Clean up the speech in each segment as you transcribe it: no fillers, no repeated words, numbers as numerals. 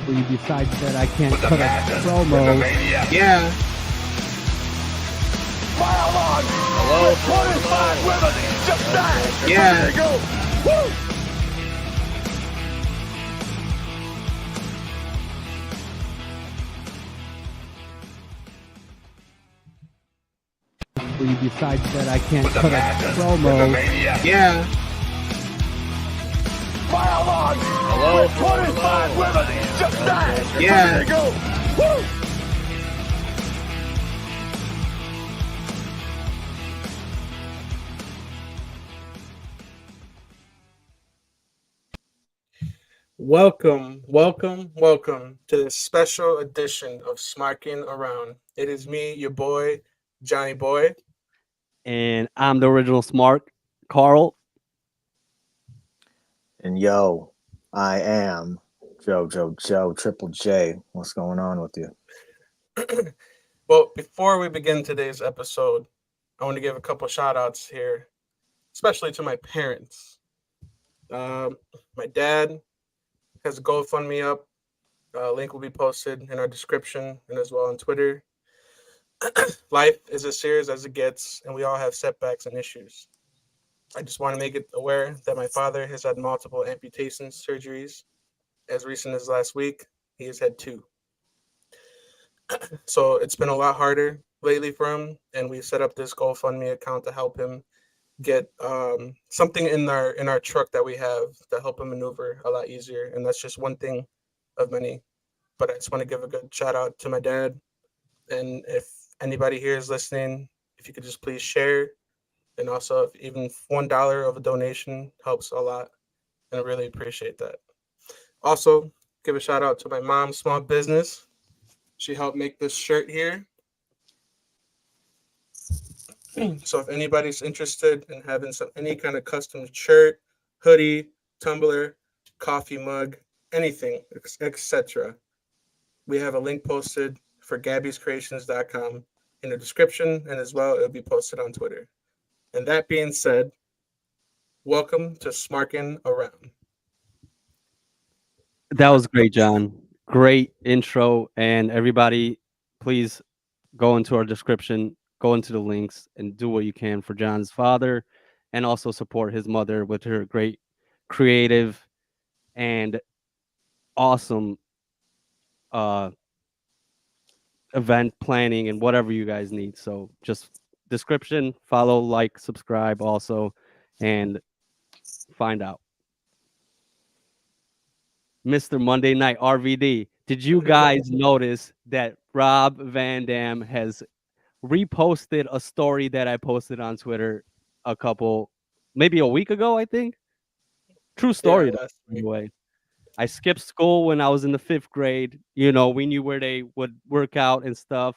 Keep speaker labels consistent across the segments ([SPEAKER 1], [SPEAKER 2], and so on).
[SPEAKER 1] He decides that I can't cut a promo.
[SPEAKER 2] Yeah.
[SPEAKER 3] Hello? 25 women, just that.
[SPEAKER 2] Yeah.
[SPEAKER 3] There you go. Woo!
[SPEAKER 1] He decides that I can't cut a promo.
[SPEAKER 2] Yeah.
[SPEAKER 3] Hello? 25 women, just that.
[SPEAKER 2] Yeah.
[SPEAKER 3] There you go. Woo!
[SPEAKER 2] Welcome to this special edition of Smarkin Around. It is me, your boy, Johnny Boy.
[SPEAKER 1] And I'm the original Smark, Karol.
[SPEAKER 4] And yo, I am Joe, Triple J. What's going on with you?
[SPEAKER 2] Well, before we begin today's episode, I want to give a couple shout outs here, especially to my parents. My dad has a GoFundMe up. Link will be posted in our description and as well on Twitter. Life is as serious as it gets, and we all have setbacks and issues. I just want to make it aware that my father has had multiple amputation surgeries. As recent as last week, he has had 2. So it's been a lot harder lately for him, and we set up this GoFundMe account to help him get something in our truck that we have to help him maneuver a lot easier. And that's just one thing of many. But I just want to give a good shout out to my dad. And if anybody here is listening, if you could just please share. And also, if even $1 of a donation helps a lot. And I really appreciate that. Also, give a shout out to my mom's small business. She helped make this shirt here. So if anybody's interested in having any kind of custom shirt, hoodie, tumbler, coffee mug, anything, etc., we have a link posted for Gaby'sCreations.com in the description, and as well, it'll be posted on Twitter. And that being said, welcome to Smarkin Around.
[SPEAKER 1] That was great, John. Great intro. And everybody, please go into our description, go into the links, and do what you can for John's father, and also support his mother with her great creative and awesome event planning and whatever you guys need. So just description, follow, like, subscribe also, and find out. Mr. Monday Night RVD, did you guys notice that Rob Van Dam has reposted a story that I posted on Twitter maybe a week ago, I think? True story, anyway. I skipped school when I was in the 5th grade. You know, we knew where they would work out and stuff.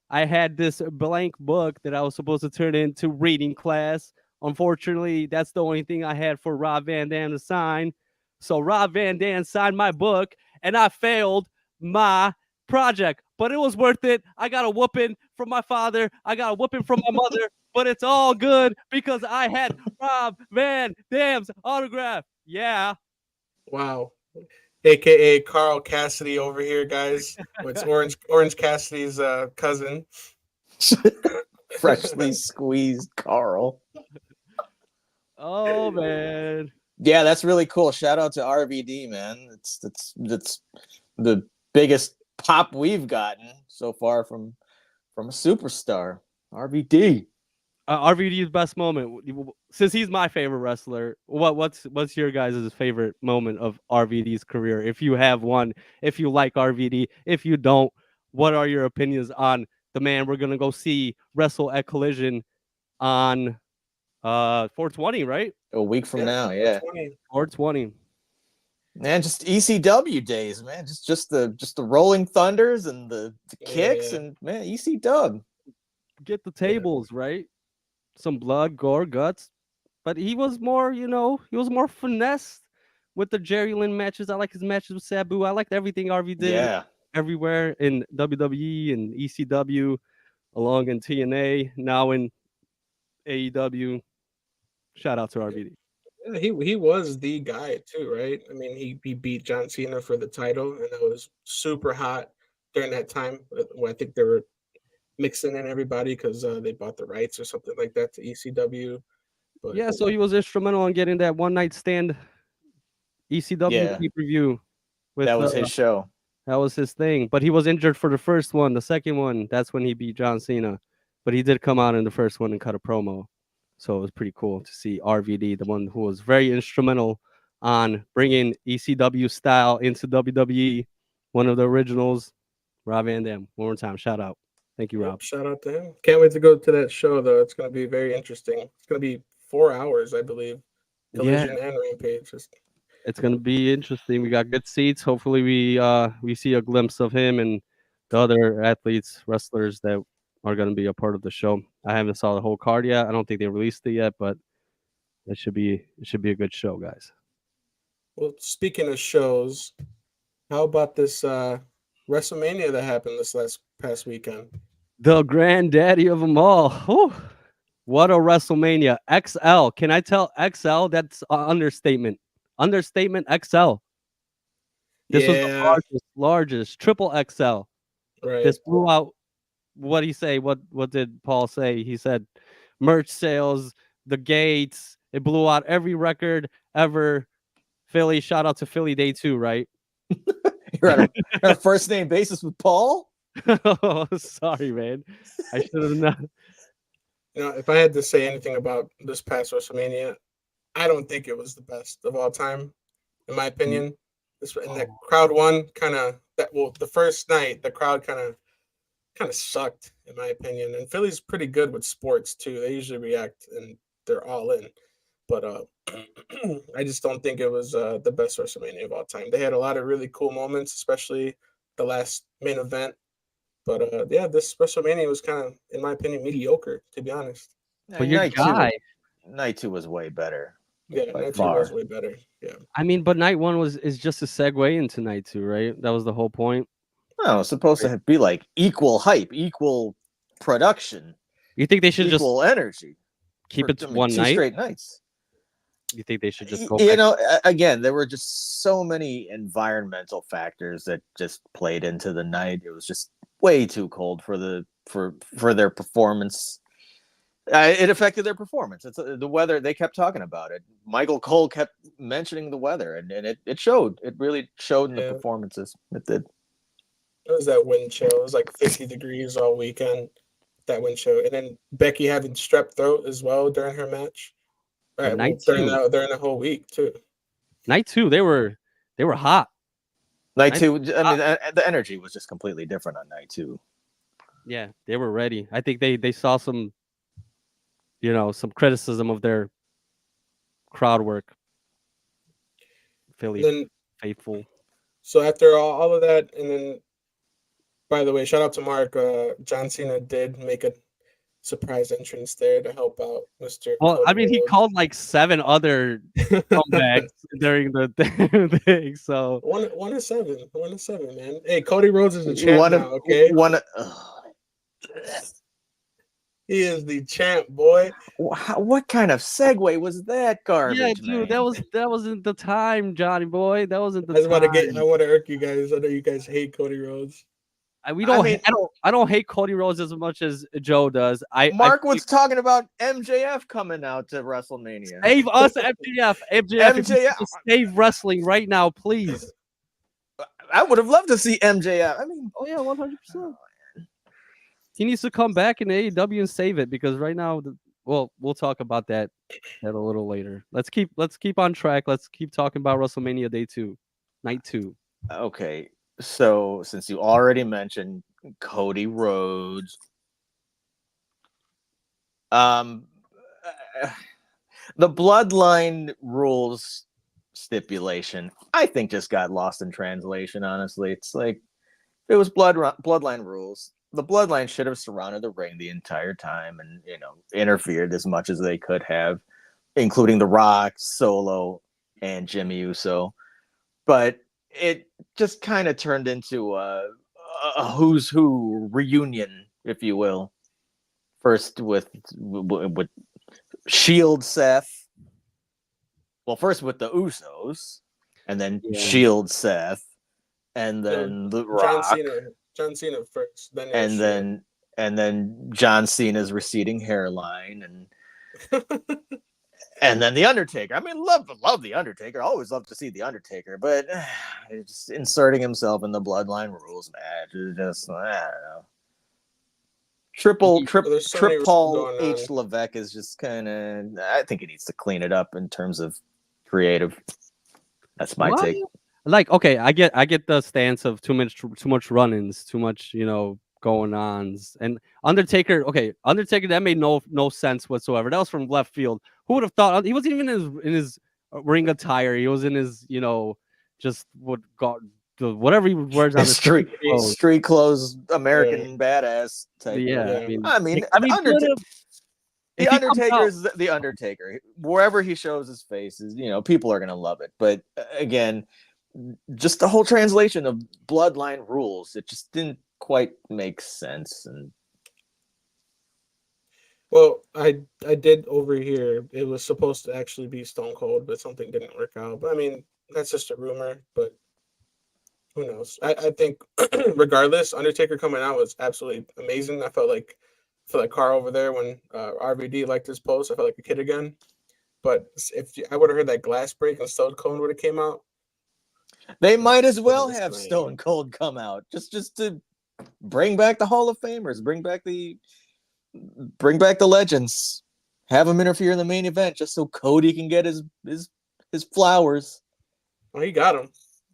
[SPEAKER 1] I had this blank book that I was supposed to turn into reading class. Unfortunately, that's the only thing I had for Rob Van Dam to sign. So Rob Van Dam signed my book, and I failed my project. But it was worth it. I got a whooping from my father. I got a whooping from my mother. But it's all good because I had Rob Van Dam's autograph. Yeah.
[SPEAKER 2] Wow. AKA Carl Cassidy over here, guys. It's Orange Cassidy's cousin.
[SPEAKER 4] Freshly squeezed Karl.
[SPEAKER 1] Oh, man.
[SPEAKER 4] Yeah, that's really cool. Shout out to RVD, man. It's the biggest pop we've gotten so far from a superstar. RVD.
[SPEAKER 1] RVD's best moment, since he's my favorite wrestler. What's your guys' favorite moment of RVD's career? If you have one, if you like RVD, if you don't, what are your opinions on the man we're gonna go see wrestle at Collision on 420, right?
[SPEAKER 4] A week from now, yeah.
[SPEAKER 1] 420.
[SPEAKER 4] Man, just ECW days, man. Just the Rolling Thunders and the kicks, and man, EC Dub.
[SPEAKER 1] Get the tables, right? Some blood, gore, guts. But he was more, finessed with the Jerry Lynn matches. I like his matches with Sabu. I liked everything RV did everywhere in WWE and ECW, along in TNA, now in AEW. Shout out to RVD.
[SPEAKER 2] Yeah, he was the guy too, right? I mean, he beat John Cena for the title, and that was super hot during that time. When I think they were mixing in everybody because they bought the rights or something like that to ECW. But
[SPEAKER 1] Yeah, so he was instrumental in getting that one night stand ECW
[SPEAKER 4] Yeah,
[SPEAKER 1] pay-per-view with
[SPEAKER 4] that was his show.
[SPEAKER 1] that was his thing. But he was injured for the first one. The second one, that's when he beat John Cena. But he did come out in the first one and cut a promo. So it was pretty cool to see RVD, the one who was very instrumental on bringing ECW style into WWE, one of the originals, Rob Van Dam. One more time, shout out. Thank you,
[SPEAKER 2] yep,
[SPEAKER 1] Rob.
[SPEAKER 2] shout out to him. Can't wait to go to that show though. It's going to be very interesting. It's going to be 4 hours, I believe.
[SPEAKER 1] Yeah,
[SPEAKER 2] Collision and Rampage.
[SPEAKER 1] it's gonna be interesting. We got good seats. Hopefully, we see a glimpse of him and the other athletes, wrestlers that are gonna be a part of the show. I haven't saw the whole card yet. I don't think they released it yet, but it should be a good show, guys.
[SPEAKER 2] Well, speaking of shows, how about this WrestleMania that happened this last past weekend?
[SPEAKER 1] The granddaddy of them all. Whew. What a WrestleMania XL. Can I tell XL? That's an understatement. Understatement XL. This was the
[SPEAKER 2] Yeah,
[SPEAKER 1] largest triple XL.
[SPEAKER 2] right.
[SPEAKER 1] This blew out. What he say? What did Paul say? He said merch sales, the gates. It blew out every record ever. Philly, shout out to Philly Day 2, right?
[SPEAKER 4] You're on a first name basis with Paul.
[SPEAKER 1] Oh, sorry, man. I should have not.
[SPEAKER 2] You know, if I had to say anything about this past WrestleMania, I don't think it was the best of all time, in my opinion. And the crowd won kind of that. Well, the first night, the crowd kind of sucked, in my opinion. And Philly's pretty good with sports too. They usually react and they're all in. But I just don't think it was the best WrestleMania of all time. They had a lot of really cool moments, especially the last main event. But yeah, this WrestleMania was kind of, in my opinion, mediocre, to be honest.
[SPEAKER 1] But your guy,
[SPEAKER 4] Night two was way better.
[SPEAKER 2] Yeah,
[SPEAKER 4] By
[SPEAKER 2] night two
[SPEAKER 4] far.
[SPEAKER 2] was way better. Yeah.
[SPEAKER 1] I mean, but night one is just a segue into night two, right? That was the whole point.
[SPEAKER 4] No, it's supposed to be like equal hype, equal production,
[SPEAKER 1] You think they should just
[SPEAKER 4] equal energy.
[SPEAKER 1] keep it to one
[SPEAKER 4] two
[SPEAKER 1] night?
[SPEAKER 4] straight nights.
[SPEAKER 1] You think they should just go
[SPEAKER 4] You
[SPEAKER 1] back?
[SPEAKER 4] know, again, there were just so many environmental factors that just played into the night. It was just way too cold for their performance. It affected their performance. It's the weather. They kept talking about it. Michael Cole kept mentioning the weather, and it showed. It really showed in the performances. It did.
[SPEAKER 2] It was that wind chill. It was like 50 degrees all weekend, that wind chill. And then Becky having strep throat as well during her match. Right, well,
[SPEAKER 1] night
[SPEAKER 2] during
[SPEAKER 1] two.
[SPEAKER 2] during the whole week too.
[SPEAKER 1] Night two, they were hot.
[SPEAKER 4] Night two. I mean, the energy was just completely different on night two.
[SPEAKER 1] Yeah, they were ready. I think they saw some, some criticism of their crowd work. Philly
[SPEAKER 2] Then,
[SPEAKER 1] faithful.
[SPEAKER 2] so after all of that, and then, by the way, shout out to Mark. John Cena did make a surprise entrance there to help out Mr.
[SPEAKER 1] Well, I
[SPEAKER 2] Cody
[SPEAKER 1] mean, he
[SPEAKER 2] Rhodes.
[SPEAKER 1] called like 7 other comebacks during the thing. So
[SPEAKER 2] one of seven, man. Hey, Cody Rhodes is the champ now. Okay, he is the champ, boy.
[SPEAKER 4] What kind of segue was that garbage?
[SPEAKER 1] yeah, dude,
[SPEAKER 4] man?
[SPEAKER 1] that wasn't the time, Johnny boy. That wasn't the
[SPEAKER 2] I
[SPEAKER 1] time.
[SPEAKER 2] want to irk you guys. I know you guys hate Cody Rhodes.
[SPEAKER 1] I don't hate Cody Rhodes as much as Joe does.
[SPEAKER 4] Mark was talking about MJF coming out to WrestleMania.
[SPEAKER 1] Save us, MJF. MJF, save wrestling right now, please.
[SPEAKER 4] I would have loved to see MJF. I mean,
[SPEAKER 1] oh yeah, 100%. He needs to come back in AEW and save it because right now, we'll talk about that a little later. Let's keep on track. Let's keep talking about WrestleMania Day 2, Night 2.
[SPEAKER 4] Okay, so since you already mentioned Cody Rhodes, the Bloodline rules stipulation, I think, just got lost in translation. Honestly, it's like it was Bloodline rules. The Bloodline should have surrounded the ring the entire time and interfered as much as they could have, including The Rock, Solo, and Jimmy Uso. But it just kind of turned into a who's who reunion, if you will. First with Shield Seth, well, first with the Usos, and then
[SPEAKER 1] Yeah.
[SPEAKER 4] Shield Seth, and then The Rock,
[SPEAKER 2] John Cena first, then
[SPEAKER 4] and then John Cena's receding hairline, and then the Undertaker. I mean, love the Undertaker. Always love to see the Undertaker, but just inserting himself in the Bloodline Rules match is just I don't know. Trip Paul H. Levesque is just kind of. I think he needs to clean it up in terms of creative. That's my take.
[SPEAKER 1] Like, okay, I get the stance of too much run-ins, too much, going ons, and Undertaker. Okay, Undertaker, that made no sense whatsoever. That was from left field. Who would have thought? He wasn't even in his ring attire. He was in his, just what got. Whatever he wears on his
[SPEAKER 4] street clothes, American badass type.
[SPEAKER 1] Yeah,
[SPEAKER 4] the Undertaker is the Undertaker. Wherever he shows his face, people are gonna love it. But again, just the whole translation of Bloodline Rules, it just didn't quite make sense. And
[SPEAKER 2] well, I did overhear it was supposed to actually be Stone Cold, but something didn't work out. But I mean, that's just a rumor. But who knows? I think regardless, Undertaker coming out was absolutely amazing. I felt like Carl over there when RVD liked his post. I felt like a kid again. But if I would have heard that glass break and Stone Cold would have came out,
[SPEAKER 4] they might as well have Stone Cold come out just to bring back the Hall of Famers, bring back the legends, have them interfere in the main event just so Cody can get his flowers.
[SPEAKER 2] Well, he got him.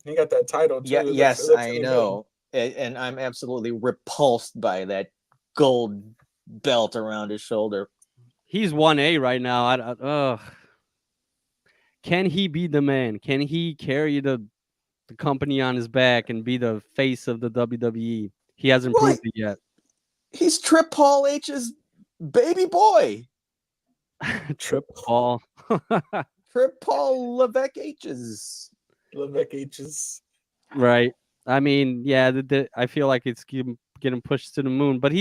[SPEAKER 2] He got that title too.
[SPEAKER 4] Yeah, yes, I know. And I'm absolutely repulsed by that gold belt around his shoulder.
[SPEAKER 1] He's 1A right now. Can he be the man? Can he carry the company on his back and be the face of the WWE? He hasn't proved it yet.
[SPEAKER 4] He's Trip Paul H's baby boy.
[SPEAKER 1] Trip Paul.
[SPEAKER 4] Trip Paul Levesque H's.
[SPEAKER 1] Right. I mean, yeah, I feel like it's getting pushed to the moon, but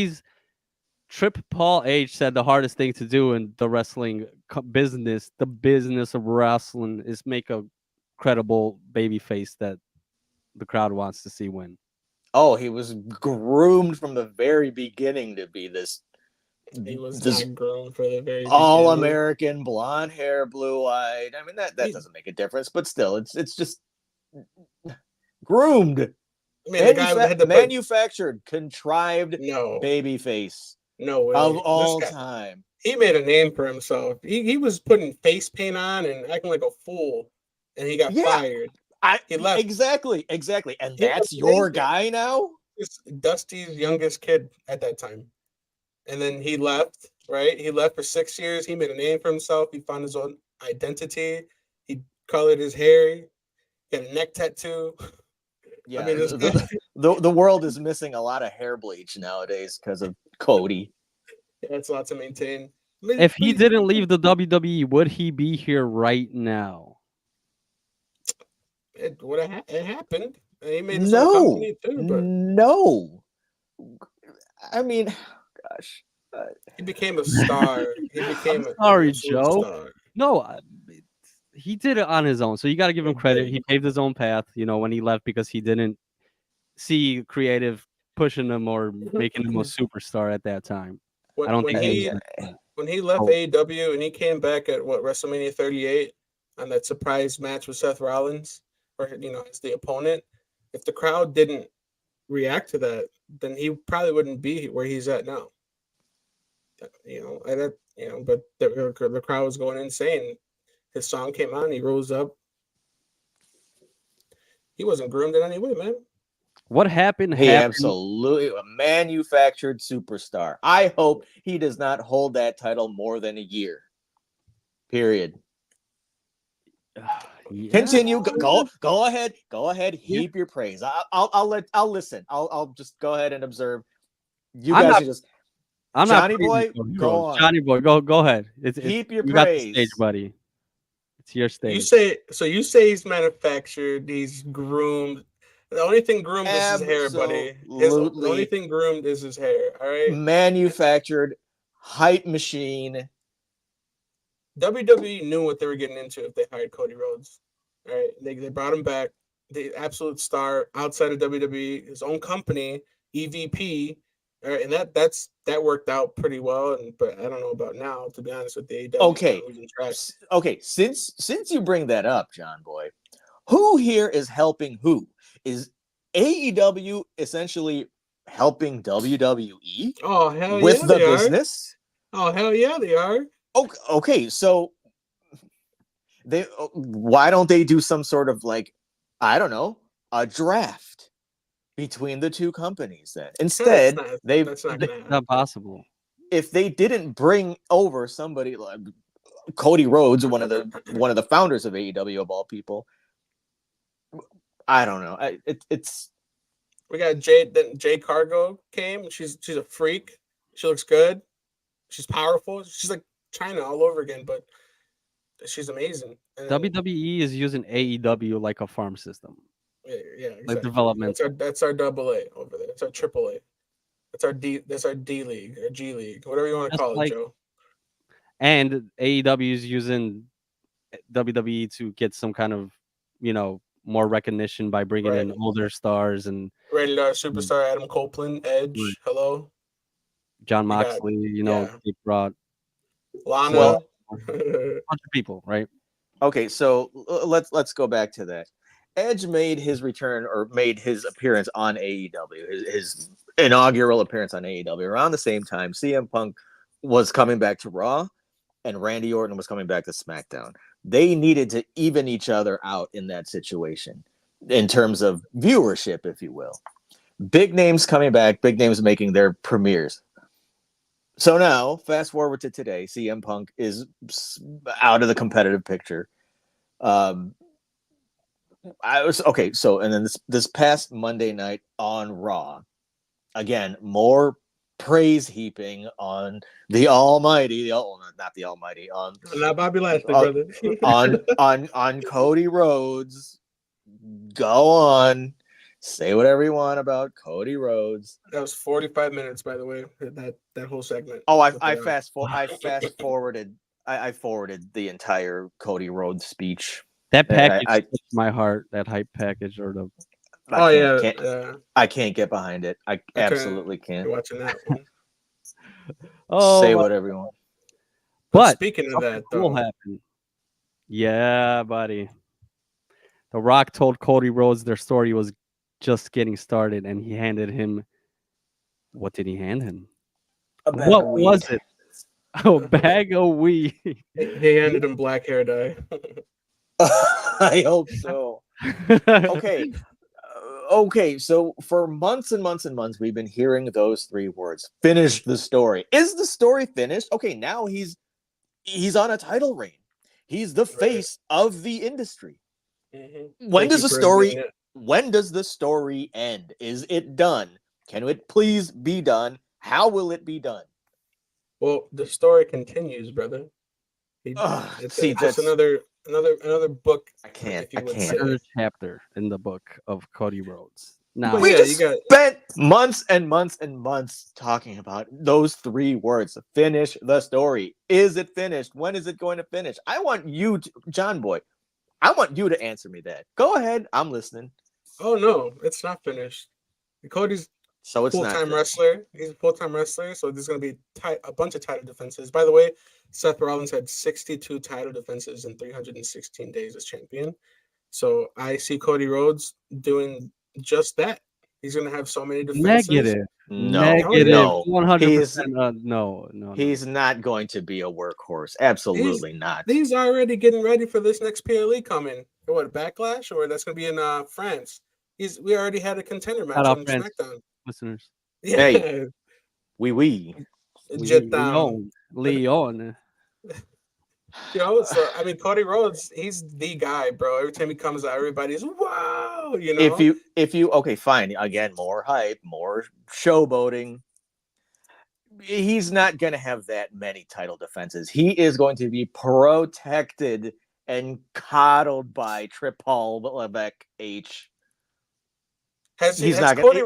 [SPEAKER 1] Trip Paul H said the hardest thing to do in the wrestling business, the business of wrestling, is make a credible baby face that the crowd wants to see win.
[SPEAKER 4] Oh, he was groomed from the very beginning to be this.
[SPEAKER 2] He was not groomed for the very
[SPEAKER 4] all-American, blonde hair, blue-eyed. I mean, that doesn't make a difference, but still, it's just groomed. I mean, the guy had manufactured, contrived baby face.
[SPEAKER 2] No way.
[SPEAKER 4] Of all time.
[SPEAKER 2] He made a name for himself. He was putting face paint on and acting like a fool, and he got fired. He left.
[SPEAKER 4] Exactly. And that's your guy now?
[SPEAKER 2] It's Dusty's youngest kid at that time. And then he left, right? He left for 6 years. He made a name for himself. He found his own identity. He colored his hair. Got a neck tattoo.
[SPEAKER 4] Yeah, I mean, the world is missing a lot of hair bleach nowadays because of Cody.
[SPEAKER 2] Yeah, it's a lot to maintain.
[SPEAKER 1] If he didn't leave the WWE, would he be here right now?
[SPEAKER 2] It happened. He made his own company too, but
[SPEAKER 4] no. I mean, gosh,
[SPEAKER 2] he became a star.
[SPEAKER 1] Joe. No, he did it on his own, so you got to give him credit. He paved his own path, when he left, because he didn't see creative pushing him or making him a superstar at that time.
[SPEAKER 2] When he left AEW and he came back at WrestleMania 38 on that surprise match with Seth Rollins, or as the opponent, if the crowd didn't react to that, then he probably wouldn't be where he's at now. But the crowd was going insane. His song came on, he rose up. He wasn't groomed in any way, man.
[SPEAKER 1] What happened?
[SPEAKER 4] He absolutely a manufactured superstar. I hope he does not hold that title more than a year. Period. Yeah. Continue. Go ahead. Heap your praise. I'll listen. I'll just go ahead and observe. You guys
[SPEAKER 1] I'm
[SPEAKER 4] Johnny
[SPEAKER 1] not
[SPEAKER 4] Boy. Go on.
[SPEAKER 1] Johnny Boy. Go ahead.
[SPEAKER 4] Heap your
[SPEAKER 1] you
[SPEAKER 4] praise.
[SPEAKER 1] Got the stage, buddy. It's your stage.
[SPEAKER 2] You say he's manufactured. He's groomed. The only thing groomed is his hair, buddy. The only thing groomed is his hair. All right.
[SPEAKER 4] Manufactured, hype machine.
[SPEAKER 2] WWE knew what they were getting into if they hired Cody Rhodes. All right, they brought him back, the absolute star outside of WWE, his own company, EVP. All right, and that worked out pretty well. But I don't know about now, to be honest with the AEW.
[SPEAKER 4] Okay, okay. Since you bring that up, John Boy, who here is helping who? Is AEW essentially helping WWE
[SPEAKER 2] Oh hell
[SPEAKER 4] with
[SPEAKER 2] yeah,
[SPEAKER 4] the
[SPEAKER 2] they are.
[SPEAKER 4] business?
[SPEAKER 2] Oh hell yeah, they are.
[SPEAKER 4] Okay, so why don't they do some sort of like, I don't know, a draft between the two companies then? Instead,
[SPEAKER 2] that's not gonna happen.
[SPEAKER 1] Not possible.
[SPEAKER 4] if they didn't bring over somebody like Cody Rhodes, one of the founders of AEW of all people, I don't know. It's
[SPEAKER 2] We got Jade. Then Jade Cargo came. She's a freak. She looks good. She's powerful. She's like China all over again, but she's amazing. And
[SPEAKER 1] WWE is using AEW like a farm system,
[SPEAKER 2] yeah, exactly.
[SPEAKER 1] like development.
[SPEAKER 2] That's our double A over there. That's our triple A. That's our D League or G League, whatever you want to
[SPEAKER 1] Just
[SPEAKER 2] call it,
[SPEAKER 1] like,
[SPEAKER 2] Joe.
[SPEAKER 1] and AEW is using WWE to get some kind of, more recognition by bringing in
[SPEAKER 2] Right.
[SPEAKER 1] older stars and
[SPEAKER 2] Rated R superstar Adam Copeland, Edge.
[SPEAKER 1] Right.
[SPEAKER 2] Hello,
[SPEAKER 1] John
[SPEAKER 2] We got-
[SPEAKER 1] Moxley.
[SPEAKER 2] yeah.
[SPEAKER 1] They brought
[SPEAKER 2] Lana.
[SPEAKER 4] Well-
[SPEAKER 1] a bunch of people, right?
[SPEAKER 4] okay. So let's go back to that. Edge made his return or made his appearance on AEW, his inaugural appearance on AEW around the same time CM Punk was coming back to Raw and Randy Orton was coming back to SmackDown. They needed to even each other out in that situation in terms of viewership, if you will. Big names coming back, big names making their premieres. So now, fast forward to today, CM Punk is out of the competitive picture. So and then this past Monday night on Raw, again, more praise heaping on the Almighty, not the Almighty, on
[SPEAKER 2] Not Bobby Lashley, brother.
[SPEAKER 4] on Cody Rhodes. Go on, say whatever you want about Cody Rhodes.
[SPEAKER 2] That was 45 minutes, by the way. That whole segment.
[SPEAKER 4] Oh, I fast forwarded. I forwarded the entire Cody Rhodes speech.
[SPEAKER 1] That package touched my heart. That hype package or the
[SPEAKER 4] I can't get behind it. I absolutely can't.
[SPEAKER 2] You're watching that one.
[SPEAKER 4] Say whatever you want.
[SPEAKER 1] But
[SPEAKER 2] speaking of that,
[SPEAKER 1] will happen. Yeah, buddy. The Rock told Cody Rhodes their story was just getting started, and he handed him. What did he hand him? What was it? A bag of weed.
[SPEAKER 2] He handed him black hair dye.
[SPEAKER 4] I hope so. Okay. Okay, so for months and months and months, we've been hearing those three words. Finish the story. Is the story finished? Okay, now he's on a title reign. He's the face of the industry.
[SPEAKER 2] Mm-hmm.
[SPEAKER 4] When does the story end? Is it done? Can it please be done? How will it be done?
[SPEAKER 2] Well, the story continues, brother. It's just another book.
[SPEAKER 4] I can't.
[SPEAKER 1] Another chapter in the book of Cody Rhodes. Now
[SPEAKER 4] we spent months and months and months talking about those three words. Finish the story. Is it finished? When is it going to finish? I want you, John Boy. I want you to answer me that. Go ahead. I'm listening.
[SPEAKER 2] Oh no, it's not finished. Cody's full-time wrestler. He's a full-time wrestler, so there's going to be a bunch of title defenses. By the way, Seth Rollins had 62 title defenses in 316 days as champion. So I see Cody Rhodes doing just that. He's going to have so many defenses.
[SPEAKER 1] Negative.
[SPEAKER 4] No.
[SPEAKER 1] 100%. No.
[SPEAKER 4] He's not going to be a workhorse. Absolutely not.
[SPEAKER 2] He's already getting ready for this next PLE coming. What, Backlash? Or that's going to be in France. We already had a contender match on SmackDown.
[SPEAKER 1] Listeners.
[SPEAKER 2] Yeah.
[SPEAKER 4] Hey. Oui.
[SPEAKER 1] Leon.
[SPEAKER 2] So I mean, Cody Rhodes, he's the guy, bro. Every time he comes out, everybody's wow. You know,
[SPEAKER 4] if you okay, fine. Again, more hype, more showboating. He's not going to have that many title defenses. He is going to be protected and coddled by Triple Levesque H. He's not going to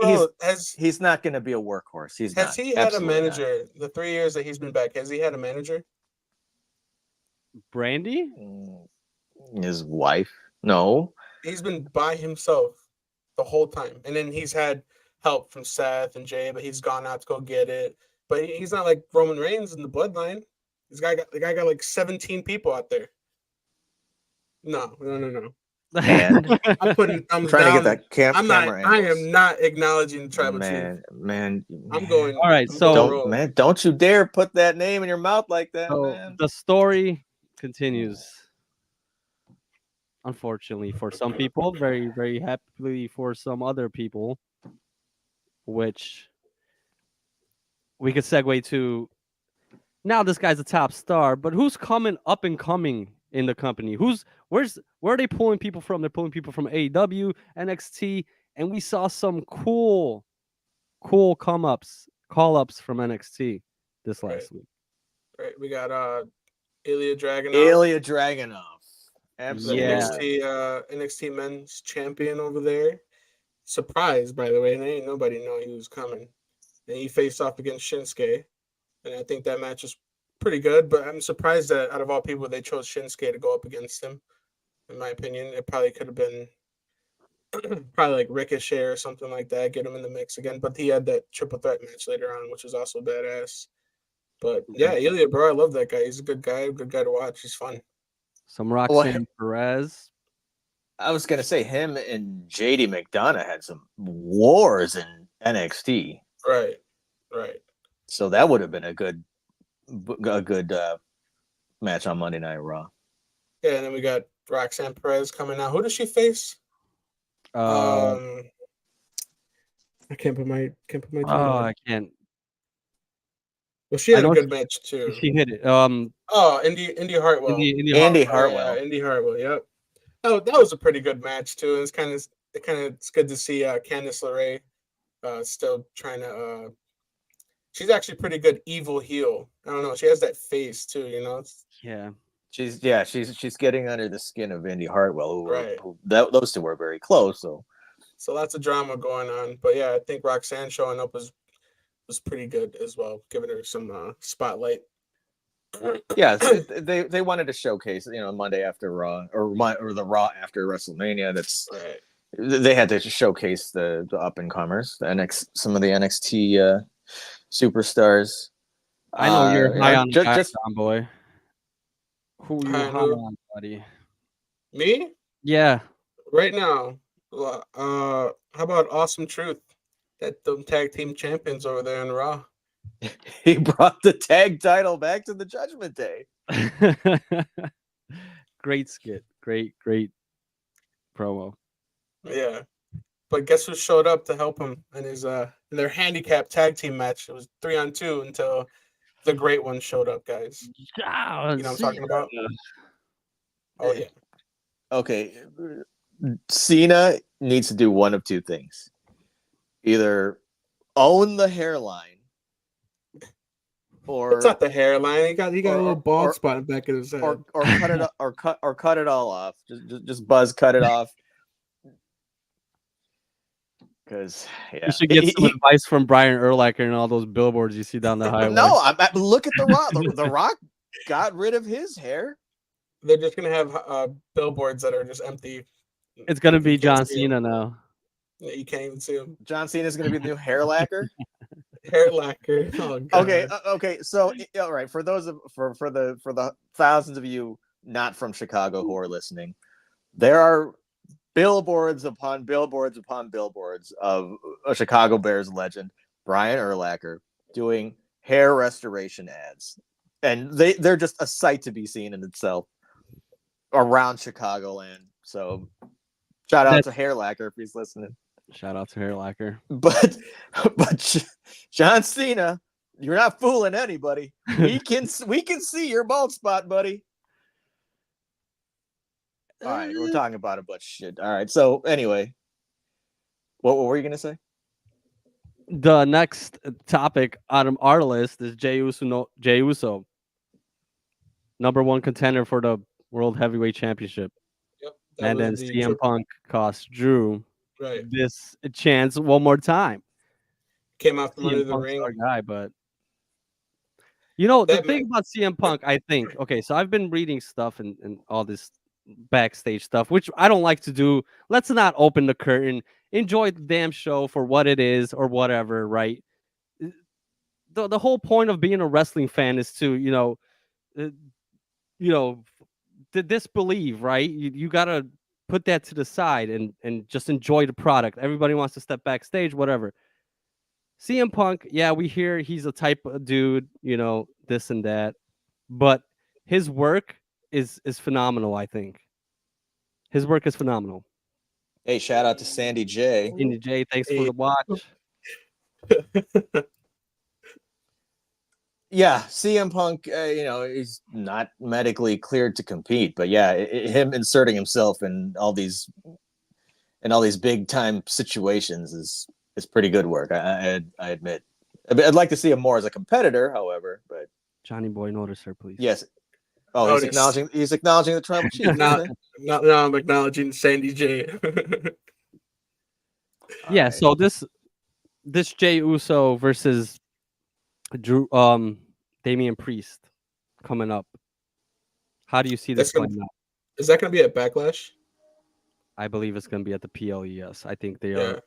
[SPEAKER 4] be a workhorse.
[SPEAKER 2] Has he had a manager the 3 years that he's been back? Has he had a manager?
[SPEAKER 1] Brandy?
[SPEAKER 4] His wife? No.
[SPEAKER 2] He's been by himself the whole time, and then he's had help from Seth and Jay, but he's gone out to go get it. But he's not like Roman Reigns in the Bloodline. The guy got like 17 people out there. No, no, no, no.
[SPEAKER 4] And
[SPEAKER 2] I'm putting thumbs
[SPEAKER 4] trying to
[SPEAKER 2] down.
[SPEAKER 4] get that camera
[SPEAKER 2] I
[SPEAKER 4] angles.
[SPEAKER 2] am not acknowledging the tribal chief.
[SPEAKER 4] Man.
[SPEAKER 2] I'm going.
[SPEAKER 1] All right,
[SPEAKER 2] I'm
[SPEAKER 1] so-
[SPEAKER 2] going
[SPEAKER 4] Don't
[SPEAKER 2] rogue.
[SPEAKER 4] man, don't you dare put that name in your mouth like that,
[SPEAKER 1] So
[SPEAKER 4] man.
[SPEAKER 1] the story continues. Unfortunately, for some people, very, very happily for some other people, which we could segue to. Now this guy's a top star, but who's coming up and coming in the company? Where are they pulling people from? They're pulling people from AEW, NXT, and we saw some cool call ups from NXT this last week.
[SPEAKER 2] Right, we got Ilya Dragunov,
[SPEAKER 4] Ilya Dragunov.
[SPEAKER 2] the
[SPEAKER 4] Absolutely.
[SPEAKER 2] NXT Men's Champion over there. Surprised, by the way, and ain't nobody know he was coming. And he faced off against Shinsuke, and I think that match was pretty good. But I'm surprised that out of all people, they chose Shinsuke to go up against him. In my opinion, it probably could have been probably like Ricochet or something like that, get him in the mix again. But he had that triple threat match later on, which was also badass. But yeah, Ilya, bro, I love that guy. He's a good guy to watch. He's fun.
[SPEAKER 1] Some Roxanne Perez.
[SPEAKER 4] I was gonna say him and JD McDonough had some wars in NXT,
[SPEAKER 2] Right.
[SPEAKER 4] so that would have been a good match on Monday Night Raw.
[SPEAKER 2] Yeah, and then we got Roxanne Perez coming out. Who does she face? I can't put my tongue on it.
[SPEAKER 1] I can't.
[SPEAKER 2] Well, she had
[SPEAKER 1] I
[SPEAKER 2] a
[SPEAKER 1] know
[SPEAKER 2] good match too.
[SPEAKER 1] She hit it.
[SPEAKER 2] Oh, Indy Hartwell.
[SPEAKER 4] Andy Hartwell.
[SPEAKER 2] Yeah, Indy Hartwell. Yep. Oh, that was a pretty good match too. It's good to see Candice LeRae still trying to. She's actually pretty good evil heel. I don't know. She has that face too. You know.
[SPEAKER 1] Yeah.
[SPEAKER 4] She's getting under the skin of Indy Hartwell,
[SPEAKER 2] Right.
[SPEAKER 4] Those two were very close. So
[SPEAKER 2] lots of drama going on. But yeah, I think Roxanne showing up was pretty good as well, giving her some spotlight.
[SPEAKER 4] yeah, they wanted to showcase, Monday after Raw or the Raw after WrestleMania. That's
[SPEAKER 2] Right.
[SPEAKER 4] They had to showcase the up and comers, some of the NXT superstars.
[SPEAKER 1] I know you're high on the guy,
[SPEAKER 4] just
[SPEAKER 1] John boy. Who you
[SPEAKER 2] I
[SPEAKER 1] high
[SPEAKER 2] know.
[SPEAKER 1] on, buddy?
[SPEAKER 2] Me
[SPEAKER 1] Yeah.
[SPEAKER 2] right now. How about Awesome Truth? That them tag team champions over there in Raw.
[SPEAKER 4] he brought the tag title back to the Judgment Day.
[SPEAKER 1] Great skit. Great promo.
[SPEAKER 2] Yeah. But guess who showed up to help him in his in their handicap tag team match? It was 3-on-2 until the great one showed up, guys.
[SPEAKER 1] Yeah,
[SPEAKER 2] You know what I'm talking about? Oh yeah.
[SPEAKER 4] Okay, Cena needs to do one of two things: either own the hairline, or
[SPEAKER 2] It's not the hairline. He got a
[SPEAKER 4] or-
[SPEAKER 2] little bald
[SPEAKER 4] or-
[SPEAKER 2] spot in the back of his head.
[SPEAKER 4] or cut it or cut it all off. Just buzz cut it off. Because
[SPEAKER 1] You should get some advice from Brian Urlacher and all those billboards you see down the highway.
[SPEAKER 4] No, look at The Rock. The Rock got rid of his hair.
[SPEAKER 2] They're just gonna have billboards that are just empty.
[SPEAKER 1] It's gonna be
[SPEAKER 2] You can't
[SPEAKER 1] John
[SPEAKER 2] see 'em.
[SPEAKER 1] Cena now.
[SPEAKER 2] You can't even see them.
[SPEAKER 4] John Cena's going to be the new hair lacquer.
[SPEAKER 2] Hair lacquer. Oh, God.
[SPEAKER 4] Okay. So, all right, for the thousands of you not from Chicago who are listening, there are billboards upon billboards upon billboards of a Chicago Bears legend, Brian Urlacher, doing hair restoration ads, and they're just a sight to be seen in itself around Chicagoland. So, shout out to Hair Lacquer if he's listening.
[SPEAKER 1] Shout out to Hair Lacquer.
[SPEAKER 4] But John Cena, you're not fooling anybody. We can see your bald spot, buddy. All right, we're talking about a bunch of shit. All right, so anyway, what were you gonna say?
[SPEAKER 1] The next topic on our list is Jey Uso, number one contender for the World Heavyweight Championship.
[SPEAKER 2] Yep.
[SPEAKER 1] And then CM Punk cost Drew this chance one more time.
[SPEAKER 2] Came out from under
[SPEAKER 1] CM
[SPEAKER 2] the
[SPEAKER 1] Punk's
[SPEAKER 2] ring.
[SPEAKER 1] our guy, but You know, the
[SPEAKER 2] That
[SPEAKER 1] thing about CM Punk, I think, okay, so I've been reading stuff and all this backstage stuff, which I don't like to do. Let's not open the curtain. Enjoy the damn show for what it is or whatever, right? The whole point of being a wrestling fan is to, uh, you know, to disbelieve, right? You gotta put that to the side and just enjoy the product. Everybody wants to step backstage, whatever. CM Punk, yeah, we hear he's a type of dude, this and that, but his work is phenomenal. I think his work is phenomenal.
[SPEAKER 4] Hey, shout out to Sandy J.
[SPEAKER 1] Indy J, thanks for
[SPEAKER 2] Hey.
[SPEAKER 1] the watch.
[SPEAKER 4] Yeah, CM Punk, he's not medically cleared to compete, but yeah, him inserting himself in all these big time situations is pretty good work. I admit. I'd like to see him more as a competitor, however, but
[SPEAKER 1] Johnny Boy, notice her, please.
[SPEAKER 4] yes. Oh,
[SPEAKER 2] Notice.
[SPEAKER 4] he's acknowledging the tribal chief.
[SPEAKER 2] Now,
[SPEAKER 4] Okay.
[SPEAKER 2] now I'm acknowledging Sandy J.
[SPEAKER 1] Yeah.
[SPEAKER 4] All right.
[SPEAKER 1] So this Jey Uso versus Drew Damian Priest coming up. How do you see this
[SPEAKER 2] That's gonna
[SPEAKER 1] playing out?
[SPEAKER 2] is that gonna be a backlash?
[SPEAKER 1] I believe it's going to be at the PLE. Yes, I think they
[SPEAKER 2] Yeah.
[SPEAKER 1] are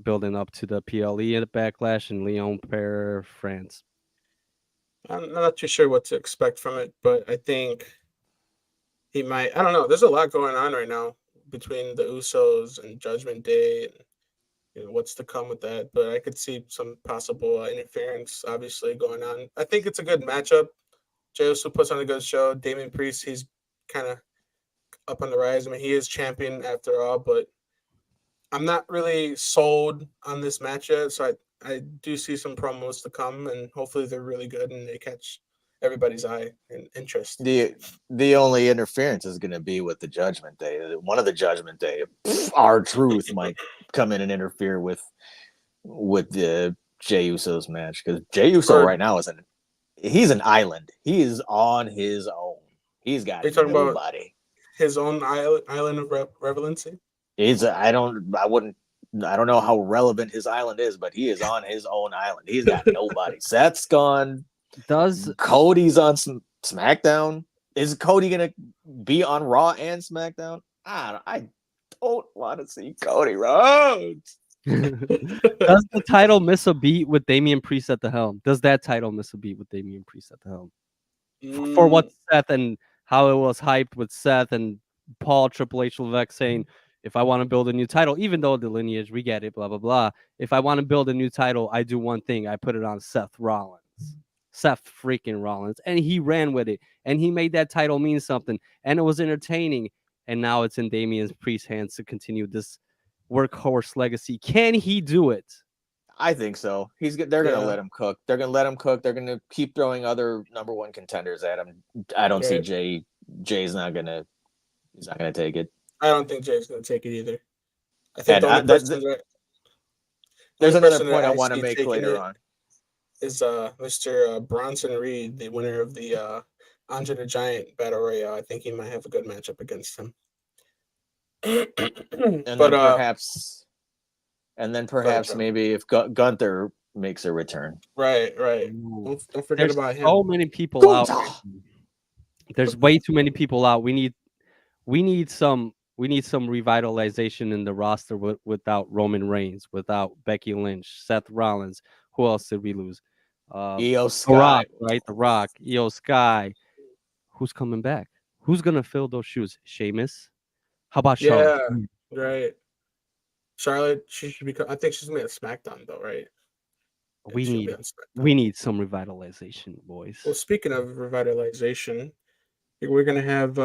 [SPEAKER 1] building up to the PLE and the Backlash in Lyon, Paris, France.
[SPEAKER 2] I'm not too sure what to expect from it, but I think he might. I don't know. There's a lot going on right now between the Usos and Judgment Day, and what's to come with that. But I could see some possible interference, obviously, going on. I think it's a good matchup. Jey Uso puts on a good show. Damian Priest, he's kind of up on the rise. I mean, he is champion after all, but I'm not really sold on this match yet. So I do see some promos to come, and hopefully they're really good and they catch everybody's eye and interest.
[SPEAKER 4] The only interference is going to be with the Judgment Day. One of the Judgment Day, our truth might come in and interfere with the Jey Uso's match, because Jey Uso
[SPEAKER 2] Or
[SPEAKER 4] right now he's an island. He is on his own. He's got
[SPEAKER 2] are you talking about
[SPEAKER 4] nobody.
[SPEAKER 2] his own island of relevancy?
[SPEAKER 4] I don't know how relevant his island is, but he is on his own island. He's got nobody. Seth's gone.
[SPEAKER 1] Does
[SPEAKER 4] Cody's on SmackDown. Is Cody gonna be on Raw and SmackDown? I don't want to see Cody Rhodes.
[SPEAKER 1] does the title miss a beat with Damian Priest at the helm? Does that title miss a beat with Damian Priest at the helm? For what Seth and how it was hyped with Seth and Paul, Triple H, Levesque saying, if I want to build a new title, even though the lineage, we get it, blah, blah, blah. If I want to build a new title, I do one thing. I put it on Seth Rollins. Seth freaking Rollins. And he ran with it. And he made that title mean something. And it was entertaining. And now it's in Damian Priest's hands to continue this workhorse legacy. Can he do it?
[SPEAKER 4] I think so. They're gonna let him cook. They're gonna let him cook. They're gonna keep throwing other number one contenders at him. I don't see Jay's he's not gonna take it.
[SPEAKER 2] I don't think Jay's gonna take it either. I think the only person
[SPEAKER 4] there's another point I want to make later on.
[SPEAKER 2] Is Mr. Bronson Reed, the winner of the Andre the Giant Battle Royale. I think he might have a good matchup against him.
[SPEAKER 4] And then perhaps maybe if Gunther makes a return.
[SPEAKER 2] Right. Don't forget about him.
[SPEAKER 1] So many people out. There's way too many people out. We need some revitalization in the roster without Roman Reigns, without Becky Lynch, Seth Rollins. Who else did we lose?
[SPEAKER 4] Io Sky,
[SPEAKER 1] The Rock, right? The Rock, Io Sky. Who's coming back? Who's gonna fill those shoes? Sheamus? How about Charlotte?
[SPEAKER 2] Yeah, right. Charlotte, she should be. I think she's gonna be at SmackDown though, right?
[SPEAKER 1] We need some revitalization, boys.
[SPEAKER 2] Well, speaking of revitalization, we're gonna have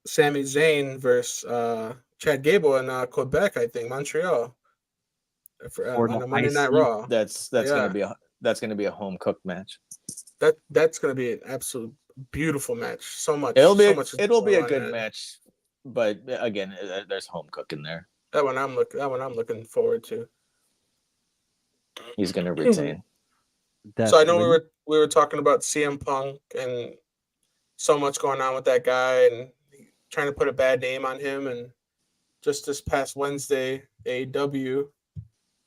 [SPEAKER 2] Sami Zayn versus Chad Gable in Quebec, I think, Montreal, on a Monday Night Raw.
[SPEAKER 4] That's gonna be a home cooked match.
[SPEAKER 2] That's gonna be an absolute beautiful match.
[SPEAKER 4] It'll be a good match, but again, there's home cooking there.
[SPEAKER 2] That one I'm looking forward to.
[SPEAKER 4] He's gonna retain.
[SPEAKER 2] So I know we were talking about CM Punk and so much going on with that guy and trying to put a bad name on him. And just this past Wednesday, AEW,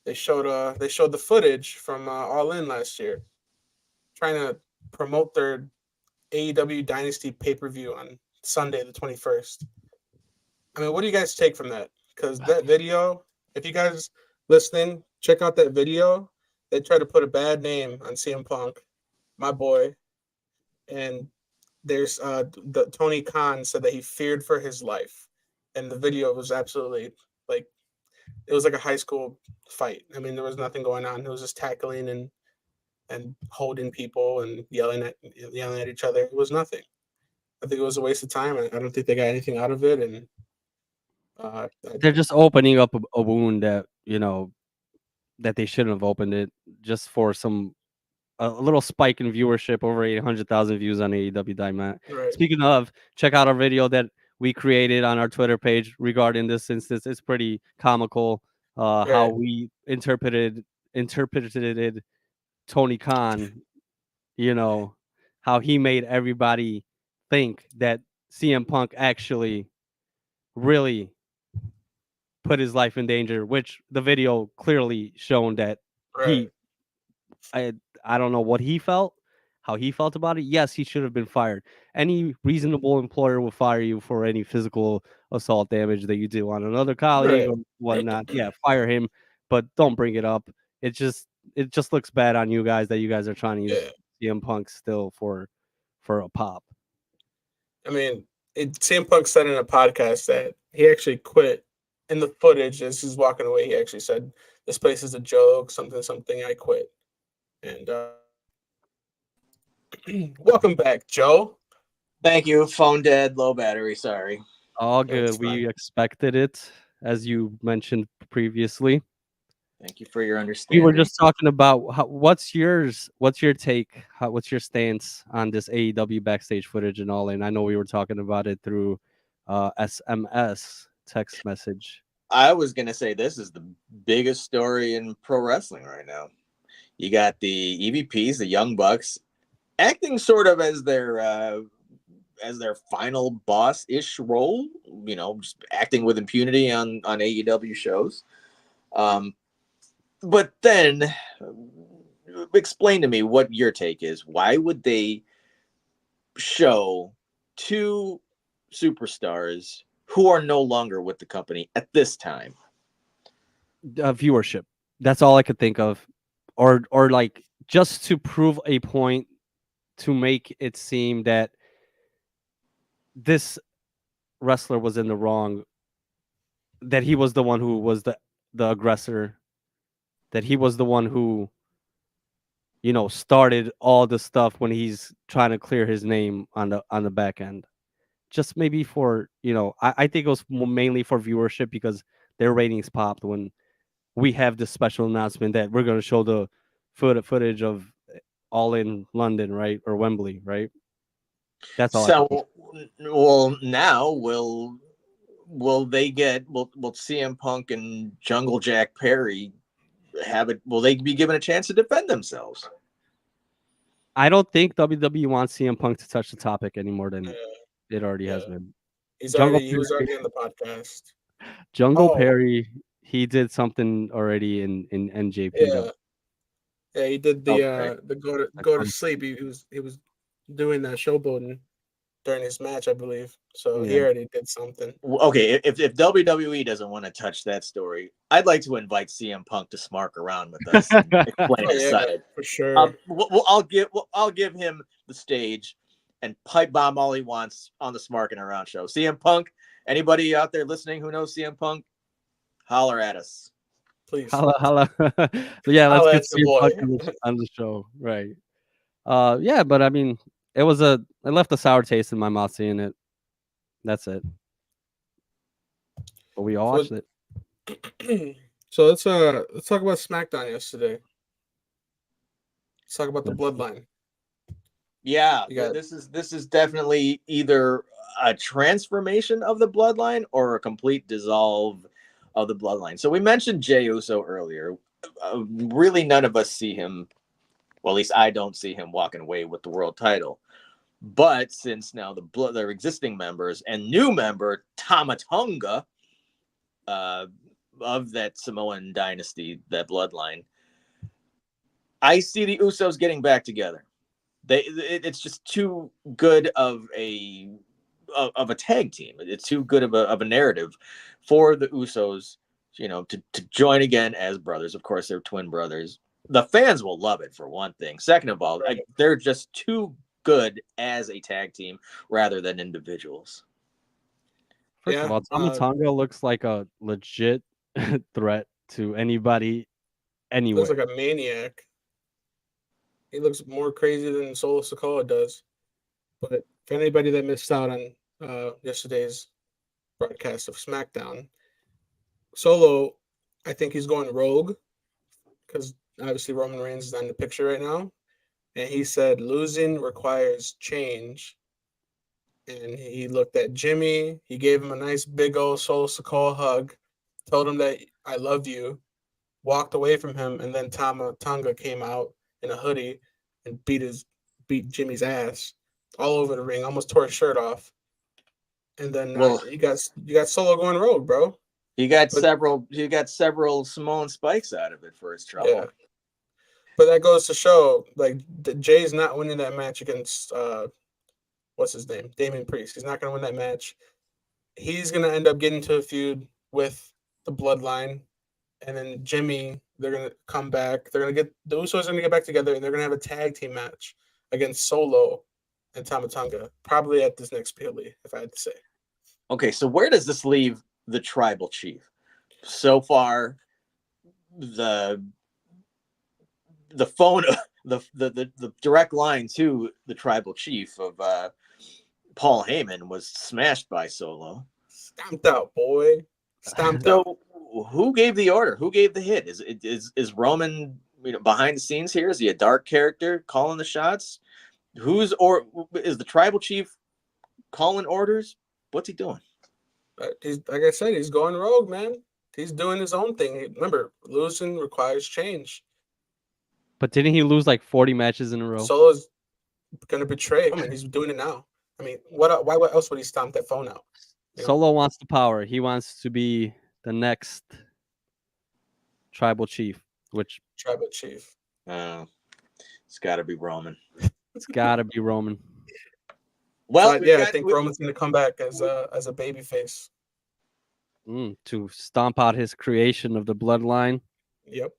[SPEAKER 2] they showed the footage from All In last year, trying to promote their AEW Dynasty pay-per-view on Sunday the 21st. I mean, what do you guys take from that? Because that video, if you guys listening, check out that video. They try to put a bad name on CM Punk, my boy, and there's the Tony Khan said that he feared for his life, and the video was absolutely like it was like a high school fight. I mean, there was nothing going on. It was just tackling and holding people and yelling at each other. It was nothing. I think it was a waste of time. I don't think they got anything out of it, and uh,
[SPEAKER 1] They're just opening up a wound that that they shouldn't have opened it just for a little spike in viewership, over 800,000 views on AEW Dynamite.
[SPEAKER 2] right,
[SPEAKER 1] Speaking of, check out our video that we created on our Twitter page regarding this instance. It's pretty comical how
[SPEAKER 2] right,
[SPEAKER 1] we interpreted Tony Khan, how he made everybody think that CM Punk actually really put his life in danger, which the video clearly shown that
[SPEAKER 2] right,
[SPEAKER 1] he I I don't know what he felt, how he felt about it. Yes, he should have been fired. Any reasonable employer will fire you for any physical assault damage that you do on another colleague
[SPEAKER 2] right.
[SPEAKER 1] or whatnot. Yeah, fire him, but don't bring it up. It just looks bad on you guys that you guys are trying to use
[SPEAKER 2] Yeah,
[SPEAKER 1] CM Punk still for a pop.
[SPEAKER 2] I mean, CM Punk said in a podcast that he actually quit. In the footage, as he's walking away, he actually said, "This place is a joke. Something, something. I quit." And welcome back, Joe.
[SPEAKER 4] Thank you. Phone dead, low battery. Sorry.
[SPEAKER 1] All
[SPEAKER 2] That's
[SPEAKER 1] good.
[SPEAKER 2] fine.
[SPEAKER 1] We expected it, as you mentioned previously.
[SPEAKER 4] Thank you for your
[SPEAKER 1] We were
[SPEAKER 4] understanding.
[SPEAKER 1] just talking about what's yours. What's your take? What's your stance on this AEW backstage footage and all? And I know we were talking about it through SMS text message.
[SPEAKER 4] I was gonna say this is the biggest story in pro wrestling right now. You got the EVPs, the Young Bucks, acting sort of as their final boss ish role. Just acting with impunity on AEW shows. But then, explain to me what your take is. Why would they show two superstars who are no longer with the company at this time?
[SPEAKER 1] Viewership. That's all I could think of, or like just to prove a point, to make it seem that this wrestler was in the wrong, that he was the one who was the aggressor, that he was the one who started all the stuff when he's trying to clear his name on the back end. Just maybe for I think it was mainly for viewership because their ratings popped when we have this special announcement that we're going to show the footage of All in London, right, or Wembley, right? That's all I can think.
[SPEAKER 4] So, well, now will they get will CM Punk and Jungle Jack Perry have it? Will they be given a chance to defend themselves?
[SPEAKER 1] I don't think WWE wants CM Punk to touch the topic any more than
[SPEAKER 2] Yeah,
[SPEAKER 1] it already has
[SPEAKER 2] yeah.
[SPEAKER 1] been.
[SPEAKER 2] He's
[SPEAKER 1] Jungle
[SPEAKER 2] already he was
[SPEAKER 1] Perry,
[SPEAKER 2] already on the podcast.
[SPEAKER 1] Jungle
[SPEAKER 2] Oh,
[SPEAKER 1] Perry, he did something already in NJPW.
[SPEAKER 2] yeah, yeah. He did
[SPEAKER 4] Okay.
[SPEAKER 2] the
[SPEAKER 1] I
[SPEAKER 2] go to
[SPEAKER 1] come-
[SPEAKER 2] sleep. He was doing that showboating during his match, I believe. So he
[SPEAKER 1] Yeah,
[SPEAKER 2] already did something.
[SPEAKER 4] Okay, if WWE doesn't want to touch that story, I'd like to invite CM Punk to Smark Around with us and explain
[SPEAKER 2] Oh
[SPEAKER 4] his
[SPEAKER 2] yeah,
[SPEAKER 4] side.
[SPEAKER 2] for sure.
[SPEAKER 4] I'll give him the stage and pipe bomb all he wants on the Smarkin Around show. CM Punk, anybody out there listening who knows CM Punk, holler at us.
[SPEAKER 2] Please,
[SPEAKER 1] holla holla. So yeah, let's
[SPEAKER 2] holla
[SPEAKER 1] get
[SPEAKER 2] at your
[SPEAKER 1] CM
[SPEAKER 2] boy.
[SPEAKER 1] Punk on the show, right? Yeah, but I mean, it left a sour taste in my mouth seeing it. That's it. But we all
[SPEAKER 2] So,
[SPEAKER 1] watched it.
[SPEAKER 2] so let's talk about SmackDown yesterday. Let's talk about the Bloodline.
[SPEAKER 4] Yeah,
[SPEAKER 2] You got
[SPEAKER 4] this is definitely either a transformation of the bloodline or a complete dissolve of the bloodline. So we mentioned Jey Uso earlier. Really, none of us see him. Well, at least I don't see him walking away with the world title. But since now their existing members and new member Tama Tonga of that Samoan dynasty, that bloodline, I see the Usos getting back together. It's just too good of a tag team. It's too good of a narrative for the Usos, to join again as brothers. Of course, they're twin brothers. The fans will love it, for one thing. Second of all,
[SPEAKER 2] Right.
[SPEAKER 4] they're just too good as a tag team rather than individuals.
[SPEAKER 1] First of
[SPEAKER 2] Yeah,
[SPEAKER 1] all, Tamatanga looks like a legit threat to anybody anywhere.
[SPEAKER 2] looks like a maniac. He looks more crazy than Solo Sikoa does. But for anybody that missed out on yesterday's broadcast of SmackDown, Solo, I think he's going rogue because obviously Roman Reigns is on the picture right now. And he said losing requires change. And he looked at Jimmy. He gave him a nice big old Solo Sikoa hug, told him that I love you, walked away from him, and then Tonga came out in a hoodie and beat Jimmy's ass all over the ring, almost tore his shirt off. And then you got Solo going rogue, bro.
[SPEAKER 4] He got several Samoan spikes out of it for his trouble.
[SPEAKER 2] Yeah. But that goes to show, like, Jay's not winning that match against what's his name, Damian Priest. He's not going to win that match. He's going to end up getting to a feud with the Bloodline. And then Jimmy, they're gonna come back. They're gonna get the Usos are gonna get back together, and they're gonna have a tag team match against Solo and Tamatanga, probably at this next PLE, if I had to say.
[SPEAKER 4] Okay, so where does this leave the tribal chief? So far, the phone, the direct line to the tribal chief of Paul Heyman was smashed by Solo.
[SPEAKER 2] Stomped out, boy. Stomped out.
[SPEAKER 4] So who gave the order? Who gave the hit? Is Roman behind the scenes here? Is he a dark character calling the shots? Is the tribal chief calling orders? What's he doing?
[SPEAKER 2] He's, like I said, he's going rogue, man. He's doing his own thing. Remember, losing requires change.
[SPEAKER 1] But didn't he lose like 40 matches in a row?
[SPEAKER 2] Solo's gonna betray him, and he's doing it now. I mean, what else would he stomp that phone out?
[SPEAKER 1] Solo wants the power. He wants to be the next tribal chief, which
[SPEAKER 2] Tribal chief.
[SPEAKER 4] It's got to be Roman.
[SPEAKER 1] it's got to be Roman.
[SPEAKER 2] Well, I think Roman's going to come back as a baby face.
[SPEAKER 1] To stomp out his creation of the bloodline.
[SPEAKER 2] Yep.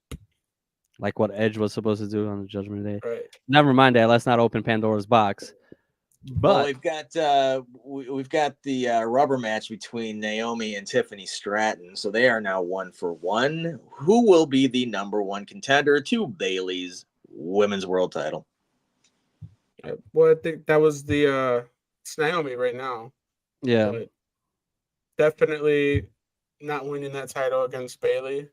[SPEAKER 1] Like what Edge was supposed to do on the Judgment Day.
[SPEAKER 2] Right.
[SPEAKER 1] Never mind that. Let's not open Pandora's box. But
[SPEAKER 4] we've got the rubber match between Naomi and Tiffany Stratton. So they are now 1-for-1. Who will be the number one contender to Bayley's women's world title?
[SPEAKER 2] Well, I think that was it's Naomi right now.
[SPEAKER 1] Yeah.
[SPEAKER 2] But definitely not winning that title against Bayley.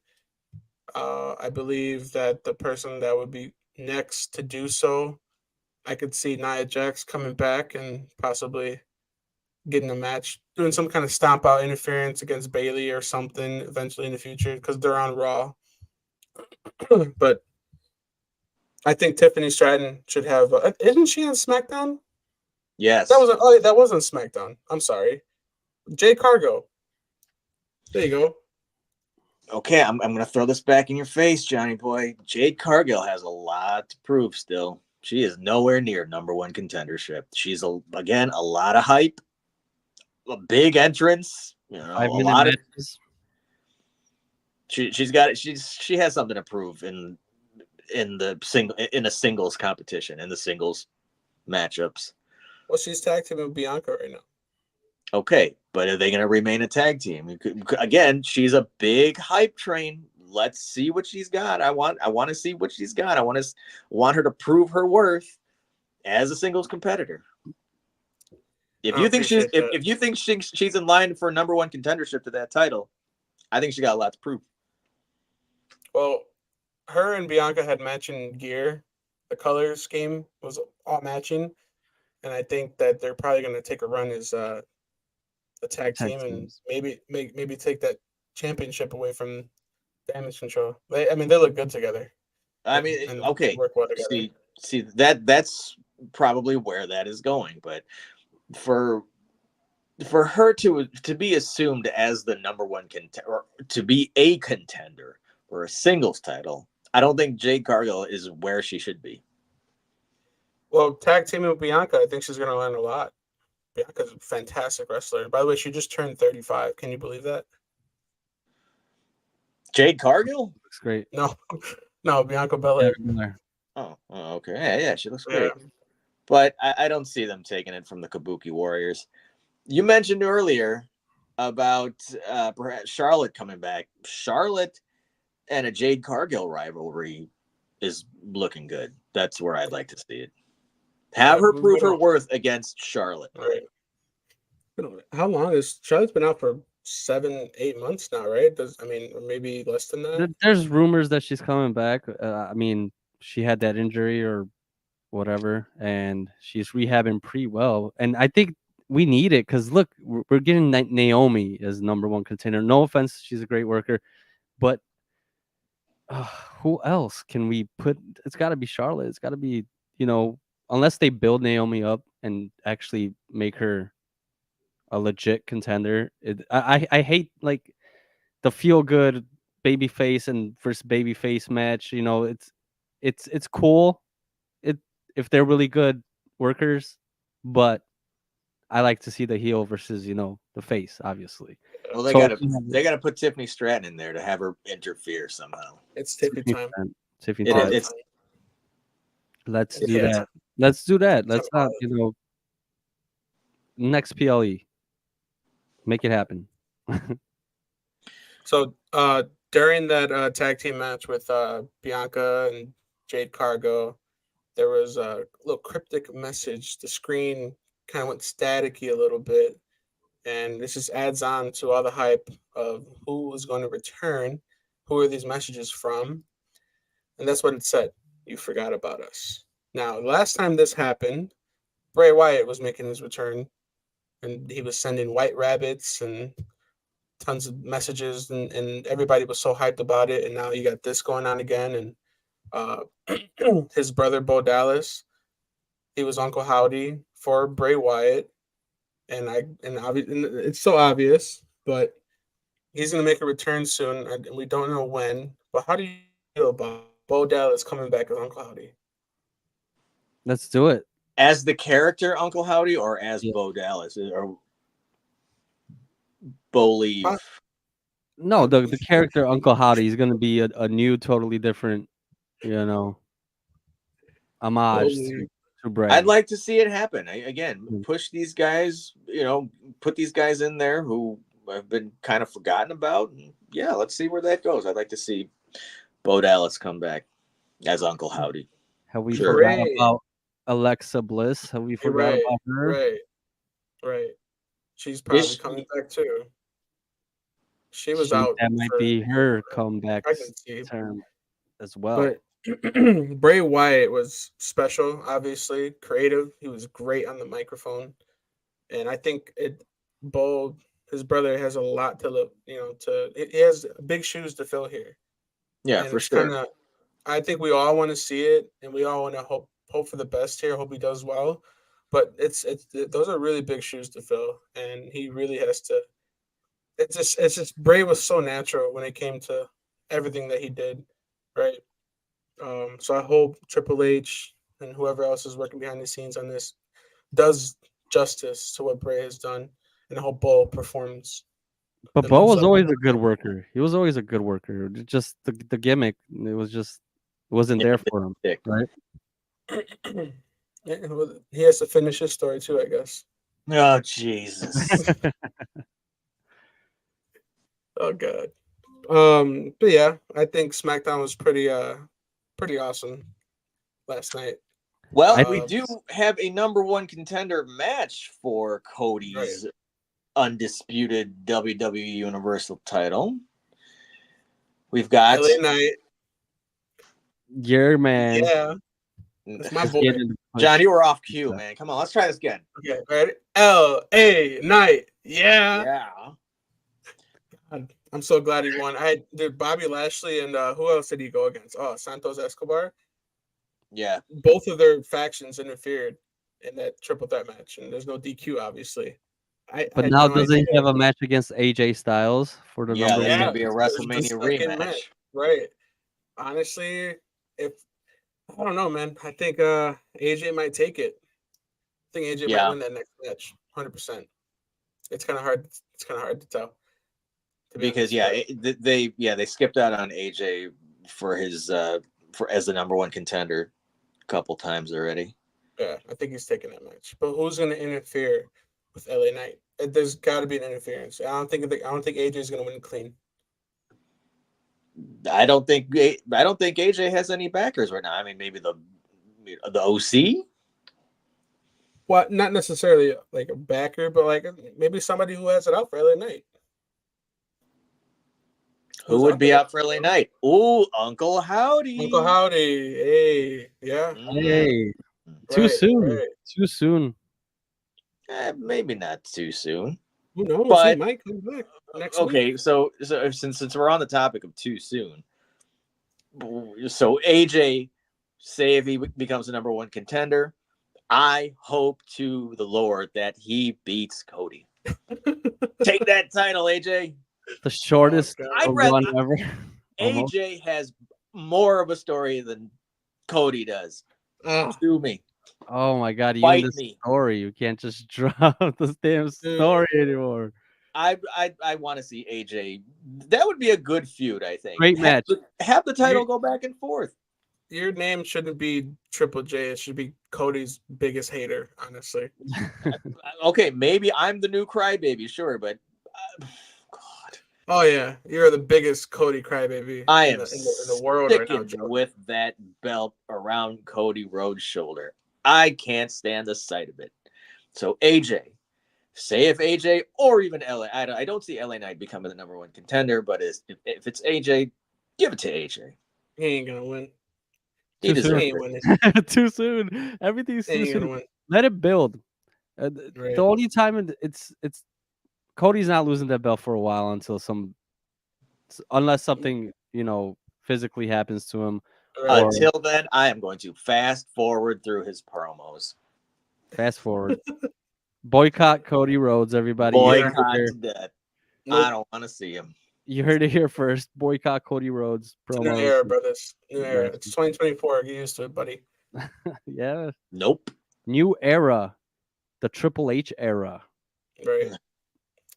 [SPEAKER 2] I believe that the person that would be next to do so, I could see Nia Jax coming back and possibly getting a match, doing some kind of stomp out interference against Bayley or something eventually in the future because they're on Raw. But I think Tiffany Stratton should have. Isn't she on SmackDown?
[SPEAKER 4] Yes.
[SPEAKER 2] That wasn't SmackDown. I'm sorry. Jade Cargo. There you go.
[SPEAKER 4] Okay, I'm going to throw this back in your face, Johnny boy. Jade Cargill has a lot to prove still. She is nowhere near number one contendership. She's, again, a lot of hype, a big entrance, a lot of matches. She has something to prove in a singles competition, in the singles matchups.
[SPEAKER 2] Well, she's tag teaming with Bianca right now.
[SPEAKER 4] Okay, but are they going to remain a tag team? Again, she's a big hype train. Let's see what she's got. I want to see what she's got. I want her to prove her worth as a singles competitor. If you think she's in line for number one contendership to that title, I think she got a lot to prove.
[SPEAKER 2] Well, her and Bianca had matching gear. The color scheme was all matching, and I think that they're probably going to take a run as a tag team and maybe take that championship away from Damage Control. They look good together.
[SPEAKER 4] Okay.
[SPEAKER 2] Work well together.
[SPEAKER 4] See that's probably where that is going, but for her to be assumed as the number one contender, or to be a contender for a singles title, I don't think Jade Cargill is where she should be.
[SPEAKER 2] Well, tag teaming with Bianca, I think she's going to learn a lot. Bianca's a fantastic wrestler. By the way, she just turned 35. Can you believe that?
[SPEAKER 4] Jade Cargill?
[SPEAKER 1] Looks great.
[SPEAKER 2] No, no, Bianca
[SPEAKER 1] Yeah,
[SPEAKER 2] Belair.
[SPEAKER 1] Belair.
[SPEAKER 4] Oh, okay. Yeah, she looks
[SPEAKER 2] Yeah.
[SPEAKER 4] great. But I don't see them taking it from the Kabuki Warriors. You mentioned earlier about perhaps Charlotte coming back. Charlotte and a Jade Cargill rivalry is looking good. That's where I'd like to see it. Have her prove her worth against Charlotte.
[SPEAKER 2] Right. How long is Charlotte's been out for 7-8 months now, right? Or maybe less than that.
[SPEAKER 1] There's rumors that she's coming back. I mean, she had that injury or whatever, and she's rehabbing pretty well. And I think we need it because look, we're getting Naomi as number one contender. No offense, she's a great worker, but who else can we put? It's got to be Charlotte. It's got to be, unless they build Naomi up and actually make her a legit contender. I hate like the feel good baby face and versus baby face match. It's cool. It if they're really good workers, but I like to see the heel versus the face, obviously.
[SPEAKER 4] Well, they
[SPEAKER 1] So,
[SPEAKER 4] gotta put Tiffany Stratton in there to have her interfere somehow.
[SPEAKER 2] It's Tiffy time.
[SPEAKER 1] Tiffany
[SPEAKER 4] It-
[SPEAKER 1] time.
[SPEAKER 4] it's
[SPEAKER 1] Let's do
[SPEAKER 2] Yeah.
[SPEAKER 1] that. Let's do that.
[SPEAKER 2] It's
[SPEAKER 1] Let's
[SPEAKER 2] about
[SPEAKER 1] not, next PLE. Make it happen.
[SPEAKER 2] So during that tag team match with Bianca and Jade Cargo, there was a little cryptic message. The screen kind of went staticky a little bit, and this just adds on to all the hype of who was going to return, who are these messages from, and that's what it said. You forgot about us. Now, last time this happened, Bray Wyatt was making his return, and he was sending white rabbits and tons of messages, and everybody was so hyped about it. And now you got this going on again, and his brother Bo Dallas, he was Uncle Howdy for Bray Wyatt, and it's so obvious, but he's gonna make a return soon, and we don't know when. But how do you feel about Bo Dallas coming back as Uncle Howdy?
[SPEAKER 1] Let's do it.
[SPEAKER 4] as the character Uncle Howdy or as
[SPEAKER 1] Yeah.
[SPEAKER 4] Bo Dallas or Bo Leave.
[SPEAKER 1] No, the character Uncle Howdy is gonna be a new, totally different, homage to Bray.
[SPEAKER 4] I'd like to see it happen. Again,
[SPEAKER 1] Mm.
[SPEAKER 4] push these guys, put these guys in there who have been kind of forgotten about. And yeah, let's see where that goes. I'd like to see Bo Dallas come back as Uncle Howdy.
[SPEAKER 1] Have we
[SPEAKER 4] Sure.
[SPEAKER 1] forgot
[SPEAKER 2] Right.
[SPEAKER 1] about Alexa Bliss? Have we forgot
[SPEAKER 2] Right,
[SPEAKER 1] about her?
[SPEAKER 2] right. She's probably
[SPEAKER 4] Is-
[SPEAKER 2] coming back too. She was
[SPEAKER 1] She-
[SPEAKER 2] out.
[SPEAKER 1] That might
[SPEAKER 2] for
[SPEAKER 1] be her comeback
[SPEAKER 2] pregnancy.
[SPEAKER 1] term as well.
[SPEAKER 2] But Bray Wyatt was special, obviously creative. He was great on the microphone, and I think Bo, his brother, has a lot to look. He has big shoes to fill here.
[SPEAKER 4] Yeah,
[SPEAKER 2] And
[SPEAKER 4] for
[SPEAKER 2] it's
[SPEAKER 4] sure.
[SPEAKER 2] kinda, I think we all want to see it, and we all want to hope for the best here. Hope he does well, but those are really big shoes to fill, and he really has to. It's just Bray was so natural when it came to everything that he did, right? So I hope Triple H and whoever else is working behind the scenes on this does justice to what Bray has done, and I hope Bo performs.
[SPEAKER 1] But
[SPEAKER 2] and
[SPEAKER 1] Bo
[SPEAKER 2] lives
[SPEAKER 1] was
[SPEAKER 2] up.
[SPEAKER 1] always a good worker. He was always a good worker. Just the gimmick, it wasn't there for him,
[SPEAKER 4] Dick.
[SPEAKER 1] right?
[SPEAKER 2] Yeah, well, he has to finish his story too, I guess.
[SPEAKER 4] Oh, Jesus.
[SPEAKER 2] Oh god. But yeah, I think SmackDown was pretty awesome last night.
[SPEAKER 4] Well,
[SPEAKER 2] I-
[SPEAKER 4] we do have a number one contender match for Cody's undisputed WWE Universal title. We've got
[SPEAKER 2] LA Knight.
[SPEAKER 1] Your man.
[SPEAKER 2] Yeah, that's my
[SPEAKER 1] is
[SPEAKER 2] boy.
[SPEAKER 1] getting pushed.
[SPEAKER 4] John, you were off cue, man. Come on, let's try this again.
[SPEAKER 2] Okay, ready? LA Knight. Yeah.
[SPEAKER 4] Yeah.
[SPEAKER 2] I'm so glad he won. I did Bobby Lashley and who else did he go against? Oh, Santos Escobar.
[SPEAKER 4] Yeah.
[SPEAKER 2] Both of their factions interfered in that triple threat match, and there's no DQ, obviously.
[SPEAKER 1] But
[SPEAKER 2] I
[SPEAKER 1] now
[SPEAKER 2] no
[SPEAKER 1] doesn't he
[SPEAKER 2] idea.
[SPEAKER 1] have a match against AJ Styles for the
[SPEAKER 4] Yeah,
[SPEAKER 1] number
[SPEAKER 4] there's
[SPEAKER 1] one?
[SPEAKER 4] gonna be a
[SPEAKER 2] it's the
[SPEAKER 4] WrestleMania
[SPEAKER 2] second
[SPEAKER 4] rematch.
[SPEAKER 2] match. Right. Honestly, if I don't know, man. I think AJ might take it. I think AJ might
[SPEAKER 4] Yeah,
[SPEAKER 2] win that next match, 100%. It's kind of hard. It's kind of hard to tell, to be
[SPEAKER 4] because
[SPEAKER 2] honest. But
[SPEAKER 4] they skipped out on AJ for his for as the number one contender a couple times already.
[SPEAKER 2] yeah, I think he's taking that match. But who's going to interfere with LA Knight? There's got to be an interference. I don't think AJ is going to win clean.
[SPEAKER 4] I don't think AJ has any backers right now. I mean, maybe the OC.
[SPEAKER 2] Well, not necessarily like a backer, but like maybe somebody who has it out for LA Knight.
[SPEAKER 4] Who
[SPEAKER 2] Who's
[SPEAKER 4] would
[SPEAKER 2] out
[SPEAKER 4] be
[SPEAKER 2] there?
[SPEAKER 4] out for LA Knight? Ooh, Uncle Howdy.
[SPEAKER 2] Uncle Howdy. Hey, yeah,
[SPEAKER 4] Mm,
[SPEAKER 1] Hey, too
[SPEAKER 2] right,
[SPEAKER 1] soon.
[SPEAKER 2] right.
[SPEAKER 1] Too soon.
[SPEAKER 4] maybe not too soon.
[SPEAKER 2] Who knows? He
[SPEAKER 4] But
[SPEAKER 2] might come back next week.
[SPEAKER 4] okay, so since we're on the topic of too soon, so AJ, say if he becomes the number one contender, I hope to the Lord that he beats Cody. Take that title, AJ.
[SPEAKER 1] The shortest
[SPEAKER 2] God.
[SPEAKER 4] I'd rather
[SPEAKER 1] run ever. Almost.
[SPEAKER 4] AJ has more of a story than Cody does.
[SPEAKER 2] Ah,
[SPEAKER 4] Sue me,
[SPEAKER 1] Oh my god, you in
[SPEAKER 4] fight
[SPEAKER 1] this
[SPEAKER 4] me.
[SPEAKER 1] story. You can't just drop this damn story anymore.
[SPEAKER 4] I want to see AJ. That would be a good feud, I think.
[SPEAKER 1] Great match.
[SPEAKER 4] Have the title go back and forth.
[SPEAKER 2] your name shouldn't be Triple J. It should be Cody's biggest hater, honestly.
[SPEAKER 4] Okay, maybe I'm the new crybaby, sure, but God,
[SPEAKER 2] Oh yeah, you're the biggest Cody crybaby
[SPEAKER 4] I
[SPEAKER 2] in
[SPEAKER 4] am
[SPEAKER 2] the world right now,
[SPEAKER 4] sticking
[SPEAKER 2] Joe.
[SPEAKER 4] with that belt around Cody Rhodes' shoulder. I can't stand the sight of it. So AJ, say if AJ or even LA, I don't see LA Knight becoming the number one contender, but if it's AJ, give it to AJ.
[SPEAKER 2] He ain't gonna win.
[SPEAKER 4] He
[SPEAKER 1] Too
[SPEAKER 2] He
[SPEAKER 1] soon.
[SPEAKER 4] deserves
[SPEAKER 2] ain't
[SPEAKER 4] it.
[SPEAKER 2] winning.
[SPEAKER 1] Too soon. Everything's
[SPEAKER 2] He
[SPEAKER 1] too
[SPEAKER 2] ain't
[SPEAKER 1] soon.
[SPEAKER 2] gonna win.
[SPEAKER 1] Let it build.
[SPEAKER 2] Right.
[SPEAKER 1] The only time it's Cody's not losing that belt for a while until unless something physically happens to him
[SPEAKER 2] Right.
[SPEAKER 1] or
[SPEAKER 4] Until then, I am going to fast forward through his promos.
[SPEAKER 1] fast forward. Boycott Cody Rhodes, everybody.
[SPEAKER 4] Boycott to death.
[SPEAKER 2] Nope.
[SPEAKER 4] I don't want to see him.
[SPEAKER 1] You heard it here first. Boycott Cody Rhodes
[SPEAKER 2] It's a new
[SPEAKER 1] promos.
[SPEAKER 2] era, brothers. New era.
[SPEAKER 1] Yes.
[SPEAKER 2] It's 2024. Get used to it, buddy.
[SPEAKER 1] Yeah.
[SPEAKER 4] Nope.
[SPEAKER 1] New era. The Triple H era.
[SPEAKER 2] Right.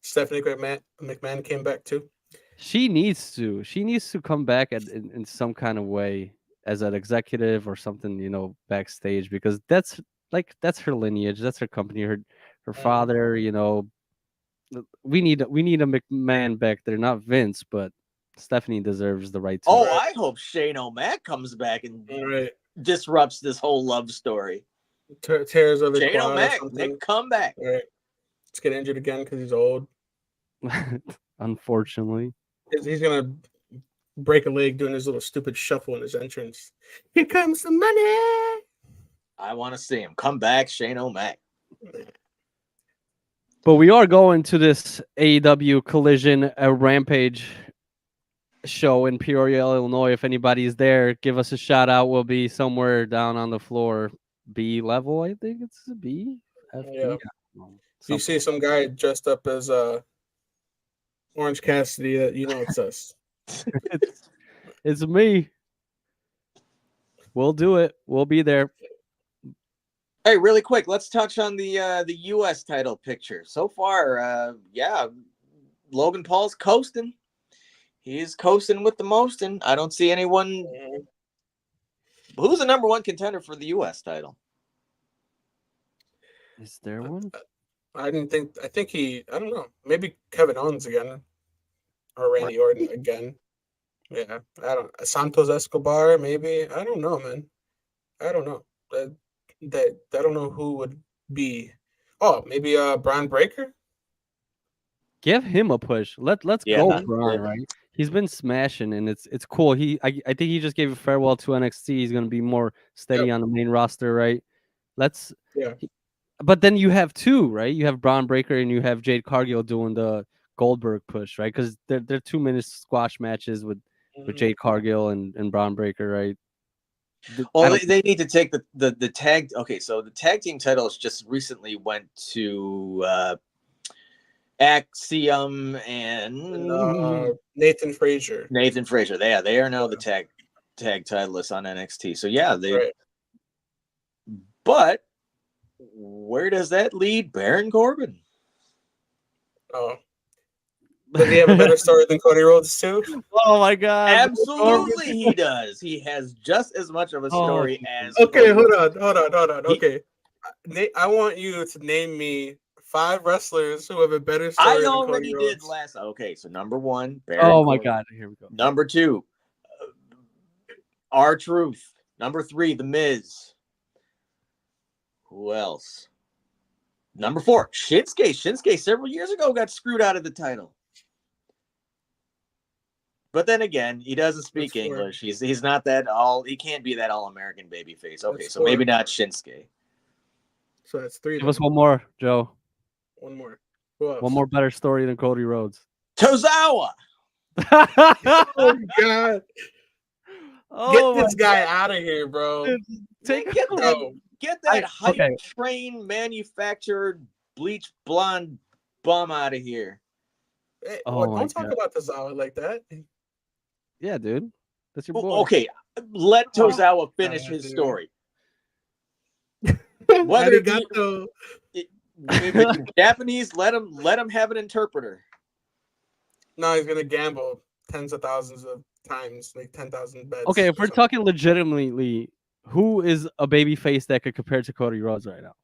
[SPEAKER 2] Stephanie McMahon came back too.
[SPEAKER 1] She needs to. She needs to come back in some kind of way as an executive or something, backstage because that's her lineage. That's her company. Her father, we need a McMahon back there, not Vince, but Stephanie deserves the right to.
[SPEAKER 4] Oh, I hope Shane O'Mac comes back and
[SPEAKER 2] Right.
[SPEAKER 4] disrupts this whole love story.
[SPEAKER 2] Tears of the
[SPEAKER 4] Shane
[SPEAKER 2] quad or
[SPEAKER 4] O'Mac,
[SPEAKER 2] something.
[SPEAKER 4] Nick, come back.
[SPEAKER 2] Right. Let's get injured again because he's old.
[SPEAKER 1] Unfortunately.
[SPEAKER 2] He's gonna break a leg doing his little stupid shuffle in his entrance. Here comes the money.
[SPEAKER 4] I want to see him come back, Shane O'Mac.
[SPEAKER 1] But we are going to this AEW Collision Rampage show in Peoria, Illinois. If anybody's there, give us a shout out. We'll be somewhere down on the floor, B level. I think it's a B. FB.
[SPEAKER 2] Yeah. If you see some guy dressed up as Orange Cassidy, that it's us.
[SPEAKER 1] it's me. We'll do it. We'll be there.
[SPEAKER 4] Hey, really quick, let's touch on the U.S. title picture. So far, Logan Paul's coasting. He's coasting with the most, and I don't see anyone. Who's the number one contender for the U.S. title?
[SPEAKER 1] Is there one?
[SPEAKER 2] I think I don't know. Maybe Kevin Owens again. Or Randy Orton again. Yeah. I don't Santos Escobar, maybe. I don't know, man. I don't know. I don't know who would be. Oh, maybe Braun Breaker?
[SPEAKER 1] Give him a push. Let's go, Braun, right? He's been smashing, and it's cool. I think he just gave a farewell to NXT. He's going to be more steady on the main roster, right? But then you have two, right? You have Braun Breaker and you have Jade Cargill doing the Goldberg push, right? Because they're 2 minute squash matches with Jade Cargill and Braun Breaker, right?
[SPEAKER 4] Well, they need to take the tag. Okay, so the tag team titles just recently went to Axiom and
[SPEAKER 2] Nathan Frazier.
[SPEAKER 4] Nathan Frazier. They are now the tag tag titleists on NXT. So yeah, they.
[SPEAKER 2] Right.
[SPEAKER 4] But where does that lead Baron Corbin?
[SPEAKER 2] Oh. Does he have a better story than Cody Rhodes too?
[SPEAKER 1] Oh my God!
[SPEAKER 4] Absolutely, he does. He has just as much of a
[SPEAKER 1] Oh,
[SPEAKER 4] story as.
[SPEAKER 2] Okay,
[SPEAKER 4] Cody.
[SPEAKER 2] hold on. Okay, I want you to name me 5 wrestlers who have a better story
[SPEAKER 4] I
[SPEAKER 2] than
[SPEAKER 4] already
[SPEAKER 2] Cody
[SPEAKER 4] did
[SPEAKER 2] Rhodes.
[SPEAKER 4] last. Okay, so number 1, Baron
[SPEAKER 1] Oh my
[SPEAKER 4] Corbin.
[SPEAKER 1] God! Here we go.
[SPEAKER 4] Number 2, R-Truth. Number 3, The Miz. Who else? Number 4, Shinsuke. Shinsuke several years ago got screwed out of the title. But then again, he doesn't speak
[SPEAKER 2] That's 4.
[SPEAKER 4] English. He's not that all. He can't be that all-American babyface. Okay,
[SPEAKER 2] That's
[SPEAKER 4] so
[SPEAKER 2] 4.
[SPEAKER 4] maybe not Shinsuke.
[SPEAKER 2] So that's 3.
[SPEAKER 1] Give us one more, Joe.
[SPEAKER 2] One more. Who else?
[SPEAKER 1] One more better story than Cody Rhodes.
[SPEAKER 4] Tozawa.
[SPEAKER 2] Oh God!
[SPEAKER 1] Oh
[SPEAKER 2] Get this
[SPEAKER 1] my
[SPEAKER 2] guy out of here, bro.
[SPEAKER 1] God. Take
[SPEAKER 4] Get that,
[SPEAKER 2] No.
[SPEAKER 4] get that hype
[SPEAKER 1] okay.
[SPEAKER 4] train manufactured bleach blonde bum out of here.
[SPEAKER 2] Hey,
[SPEAKER 1] Oh
[SPEAKER 2] well,
[SPEAKER 1] my
[SPEAKER 2] don't talk
[SPEAKER 1] God.
[SPEAKER 2] about Tozawa like that.
[SPEAKER 1] Yeah, dude. That's your boy.
[SPEAKER 4] Okay, let
[SPEAKER 2] Oh,
[SPEAKER 4] Tozawa finish
[SPEAKER 2] God,
[SPEAKER 4] his
[SPEAKER 2] dude.
[SPEAKER 4] story. Whether it be
[SPEAKER 2] Arigato.
[SPEAKER 4] if it's in Japanese, let him have an interpreter.
[SPEAKER 2] No, he's gonna gamble tens of thousands of times, like 10,000 bets.
[SPEAKER 1] Okay, if
[SPEAKER 2] or
[SPEAKER 1] we're
[SPEAKER 2] something.
[SPEAKER 1] talking legitimately, who is a baby face that could compare to Cody Rhodes right now?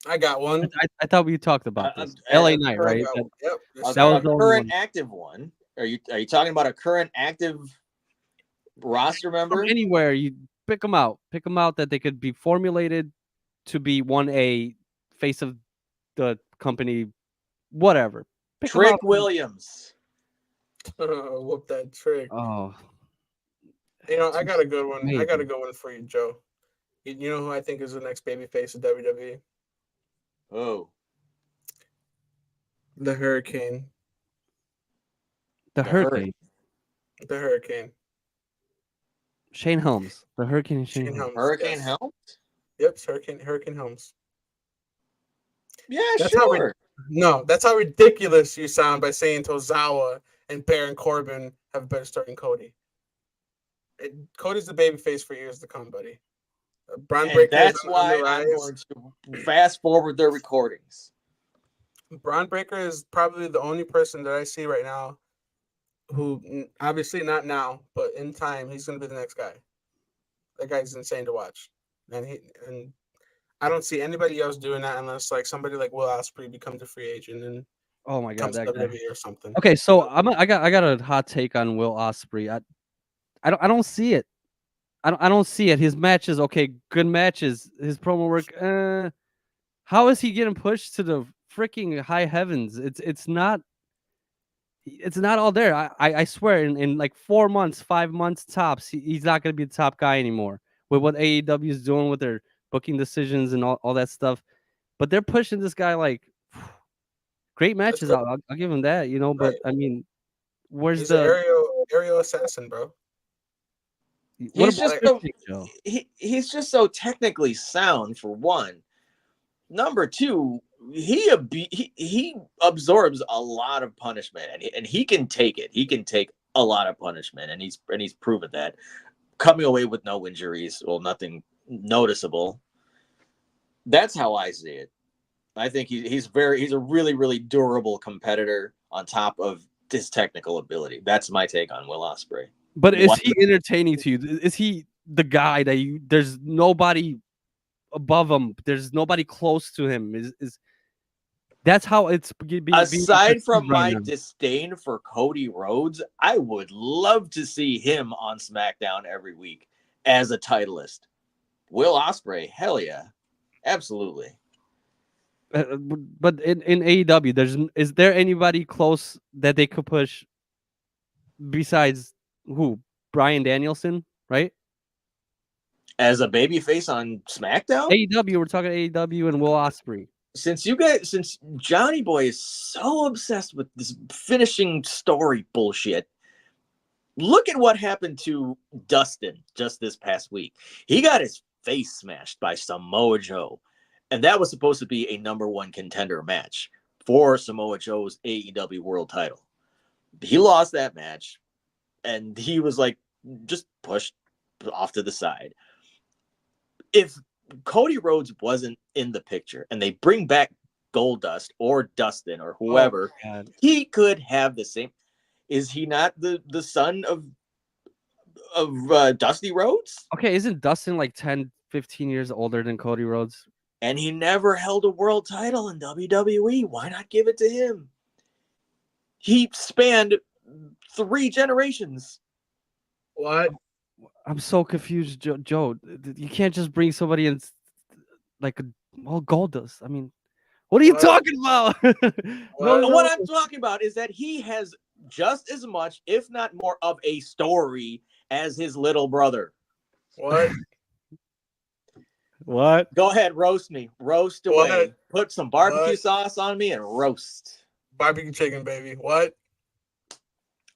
[SPEAKER 2] I got one.
[SPEAKER 1] I thought we talked about this.
[SPEAKER 4] a
[SPEAKER 1] LA Knight,
[SPEAKER 4] current-
[SPEAKER 1] right?
[SPEAKER 2] I got one. Yep.
[SPEAKER 4] A,
[SPEAKER 1] That was
[SPEAKER 4] a
[SPEAKER 1] the only
[SPEAKER 4] current
[SPEAKER 1] one.
[SPEAKER 4] active one. Are you talking about a current active roster member?
[SPEAKER 1] From anywhere, you pick them out. Pick them out that they could be formulated to be 1A face of the company, whatever. Pick 'em
[SPEAKER 4] Trick
[SPEAKER 1] out.
[SPEAKER 4] Williams.
[SPEAKER 2] Whoop that trick.
[SPEAKER 1] Oh,
[SPEAKER 2] You know, I got a good one. I got a
[SPEAKER 1] amazing.
[SPEAKER 2] good one for you, Joe. You know who I think is the next baby face of WWE?
[SPEAKER 4] Oh,
[SPEAKER 2] The Hurricane.
[SPEAKER 1] The
[SPEAKER 4] The
[SPEAKER 1] Hurricane.
[SPEAKER 2] The Hurricane.
[SPEAKER 1] Shane Helms. The Hurricane and Shane
[SPEAKER 2] Shane
[SPEAKER 1] Helms.
[SPEAKER 2] Helms.
[SPEAKER 4] Hurricane
[SPEAKER 2] yes.
[SPEAKER 4] Helms?
[SPEAKER 2] Yep, it's Hurricane Helms.
[SPEAKER 4] Yeah,
[SPEAKER 2] That's how
[SPEAKER 4] sure.
[SPEAKER 2] that's how ridiculous you sound by saying Tozawa and Baron Corbin have a better story than Cody. Cody's the baby face for years to come, buddy. Braun
[SPEAKER 4] And
[SPEAKER 2] Breaker is
[SPEAKER 4] that's
[SPEAKER 2] on the
[SPEAKER 4] why I'm
[SPEAKER 2] rise.
[SPEAKER 4] going to fast forward their recordings.
[SPEAKER 2] Braun Breaker is probably the only person that I see right now who, obviously not now, but in time, he's going to be the next guy. That guy's insane to watch, and I don't see anybody else doing that unless like somebody like Will Ospreay becomes a free agent and
[SPEAKER 1] Oh my God,
[SPEAKER 2] comes to
[SPEAKER 1] that guy.
[SPEAKER 2] WWE or something.
[SPEAKER 1] Okay, so I got a hot take on Will Ospreay. I don't see it. I don't see it. His matches, okay, good matches. His promo work, how is he getting pushed to the freaking high heavens? It's not all there. I swear in like 4 months, 5 months tops, he's not gonna be the top guy anymore with what AEW is doing with their booking decisions and all that stuff. But they're pushing this guy like great matches.
[SPEAKER 2] good.
[SPEAKER 1] I'll give him that, but
[SPEAKER 2] Right.
[SPEAKER 1] I mean, where's
[SPEAKER 2] He's an
[SPEAKER 1] the
[SPEAKER 2] aerial assassin, bro.
[SPEAKER 1] what
[SPEAKER 4] He's
[SPEAKER 1] about
[SPEAKER 4] just
[SPEAKER 1] your
[SPEAKER 4] so
[SPEAKER 1] take, Joe?
[SPEAKER 4] he's just so technically sound for one. Number two, he absorbs a lot of punishment, and he can take it. He can take a lot of punishment, and he's proven that. Coming away with no injuries, well, nothing noticeable. That's how I see it. I think he's a really, really durable competitor on top of his technical ability. That's my take on Will Ospreay.
[SPEAKER 1] But is
[SPEAKER 4] What-
[SPEAKER 1] he entertaining to you? Is he the guy that there's nobody above him, there's nobody close to him? Is that's how it's being
[SPEAKER 4] Aside from
[SPEAKER 1] perceived right
[SPEAKER 4] my
[SPEAKER 1] now.
[SPEAKER 4] disdain for Cody Rhodes, I would love to see him on SmackDown every week as a titleist. Will Ospreay, hell yeah, absolutely.
[SPEAKER 1] But in AEW, is there anybody close that they could push besides who? Bryan Danielson, right?
[SPEAKER 4] As a babyface on SmackDown,
[SPEAKER 1] AEW, we're talking AEW and Will Ospreay.
[SPEAKER 4] since Johnny Boy is so obsessed with this finishing story bullshit, look at what happened to Dustin just this past week. He got his face smashed by Samoa Joe, and that was supposed to be a number one contender match for Samoa Joe's AEW World Title. He lost that match, and he was like just pushed off to the side. If Cody Rhodes wasn't in the picture and they bring back Goldust or Dustin or whoever, he could have the same. Is he not the son of Dusty Rhodes?
[SPEAKER 1] Okay, isn't Dustin like 10, 15 years older than Cody Rhodes?
[SPEAKER 4] And he never held a world title in WWE. Why not give it to him? He spanned 3 generations.
[SPEAKER 2] What?
[SPEAKER 1] I'm so confused, Joe. You can't just bring somebody in like Goldust. I mean, what are you talking about?
[SPEAKER 4] What I'm talking about is that he has just as much, if not more, of a story as his little brother.
[SPEAKER 2] What?
[SPEAKER 1] What?
[SPEAKER 4] Go ahead, roast me. Roast away. Put some barbecue sauce on me and roast.
[SPEAKER 2] Barbecue chicken, baby. What?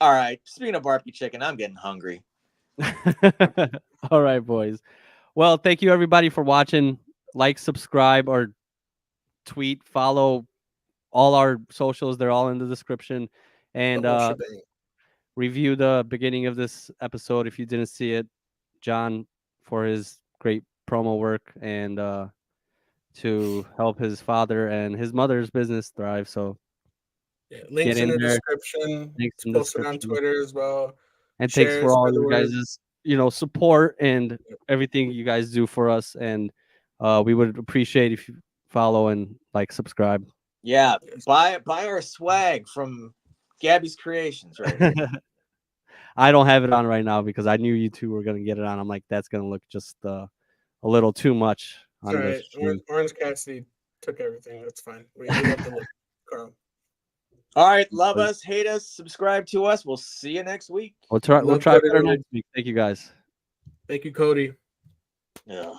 [SPEAKER 4] All right. Speaking of barbecue chicken, I'm getting hungry.
[SPEAKER 1] All right, boys. Well, thank you everybody for watching. Like, subscribe, or tweet, follow all our socials. They're all in the description. And review the beginning of this episode if you didn't see it. John, for his great promo work and to help his father and his mother's business thrive. So
[SPEAKER 2] links in the description. It's posted on Twitter as well.
[SPEAKER 1] And thanks for all you guys' support and everything you guys do for us. And we would appreciate if you follow and subscribe.
[SPEAKER 4] Yeah, buy our swag from Gaby's Creations right here.
[SPEAKER 1] I don't have it on right now because I knew you two were gonna get it on. I'm like, that's gonna look just a little too much on this.
[SPEAKER 2] Orange Cassidy took everything. That's fine. We have to look, Carl.
[SPEAKER 4] All right, love us, hate us, subscribe to us. We'll see you next week.
[SPEAKER 1] We'll try better next week. Thank you guys.
[SPEAKER 2] Thank you, Cody.
[SPEAKER 4] Yeah.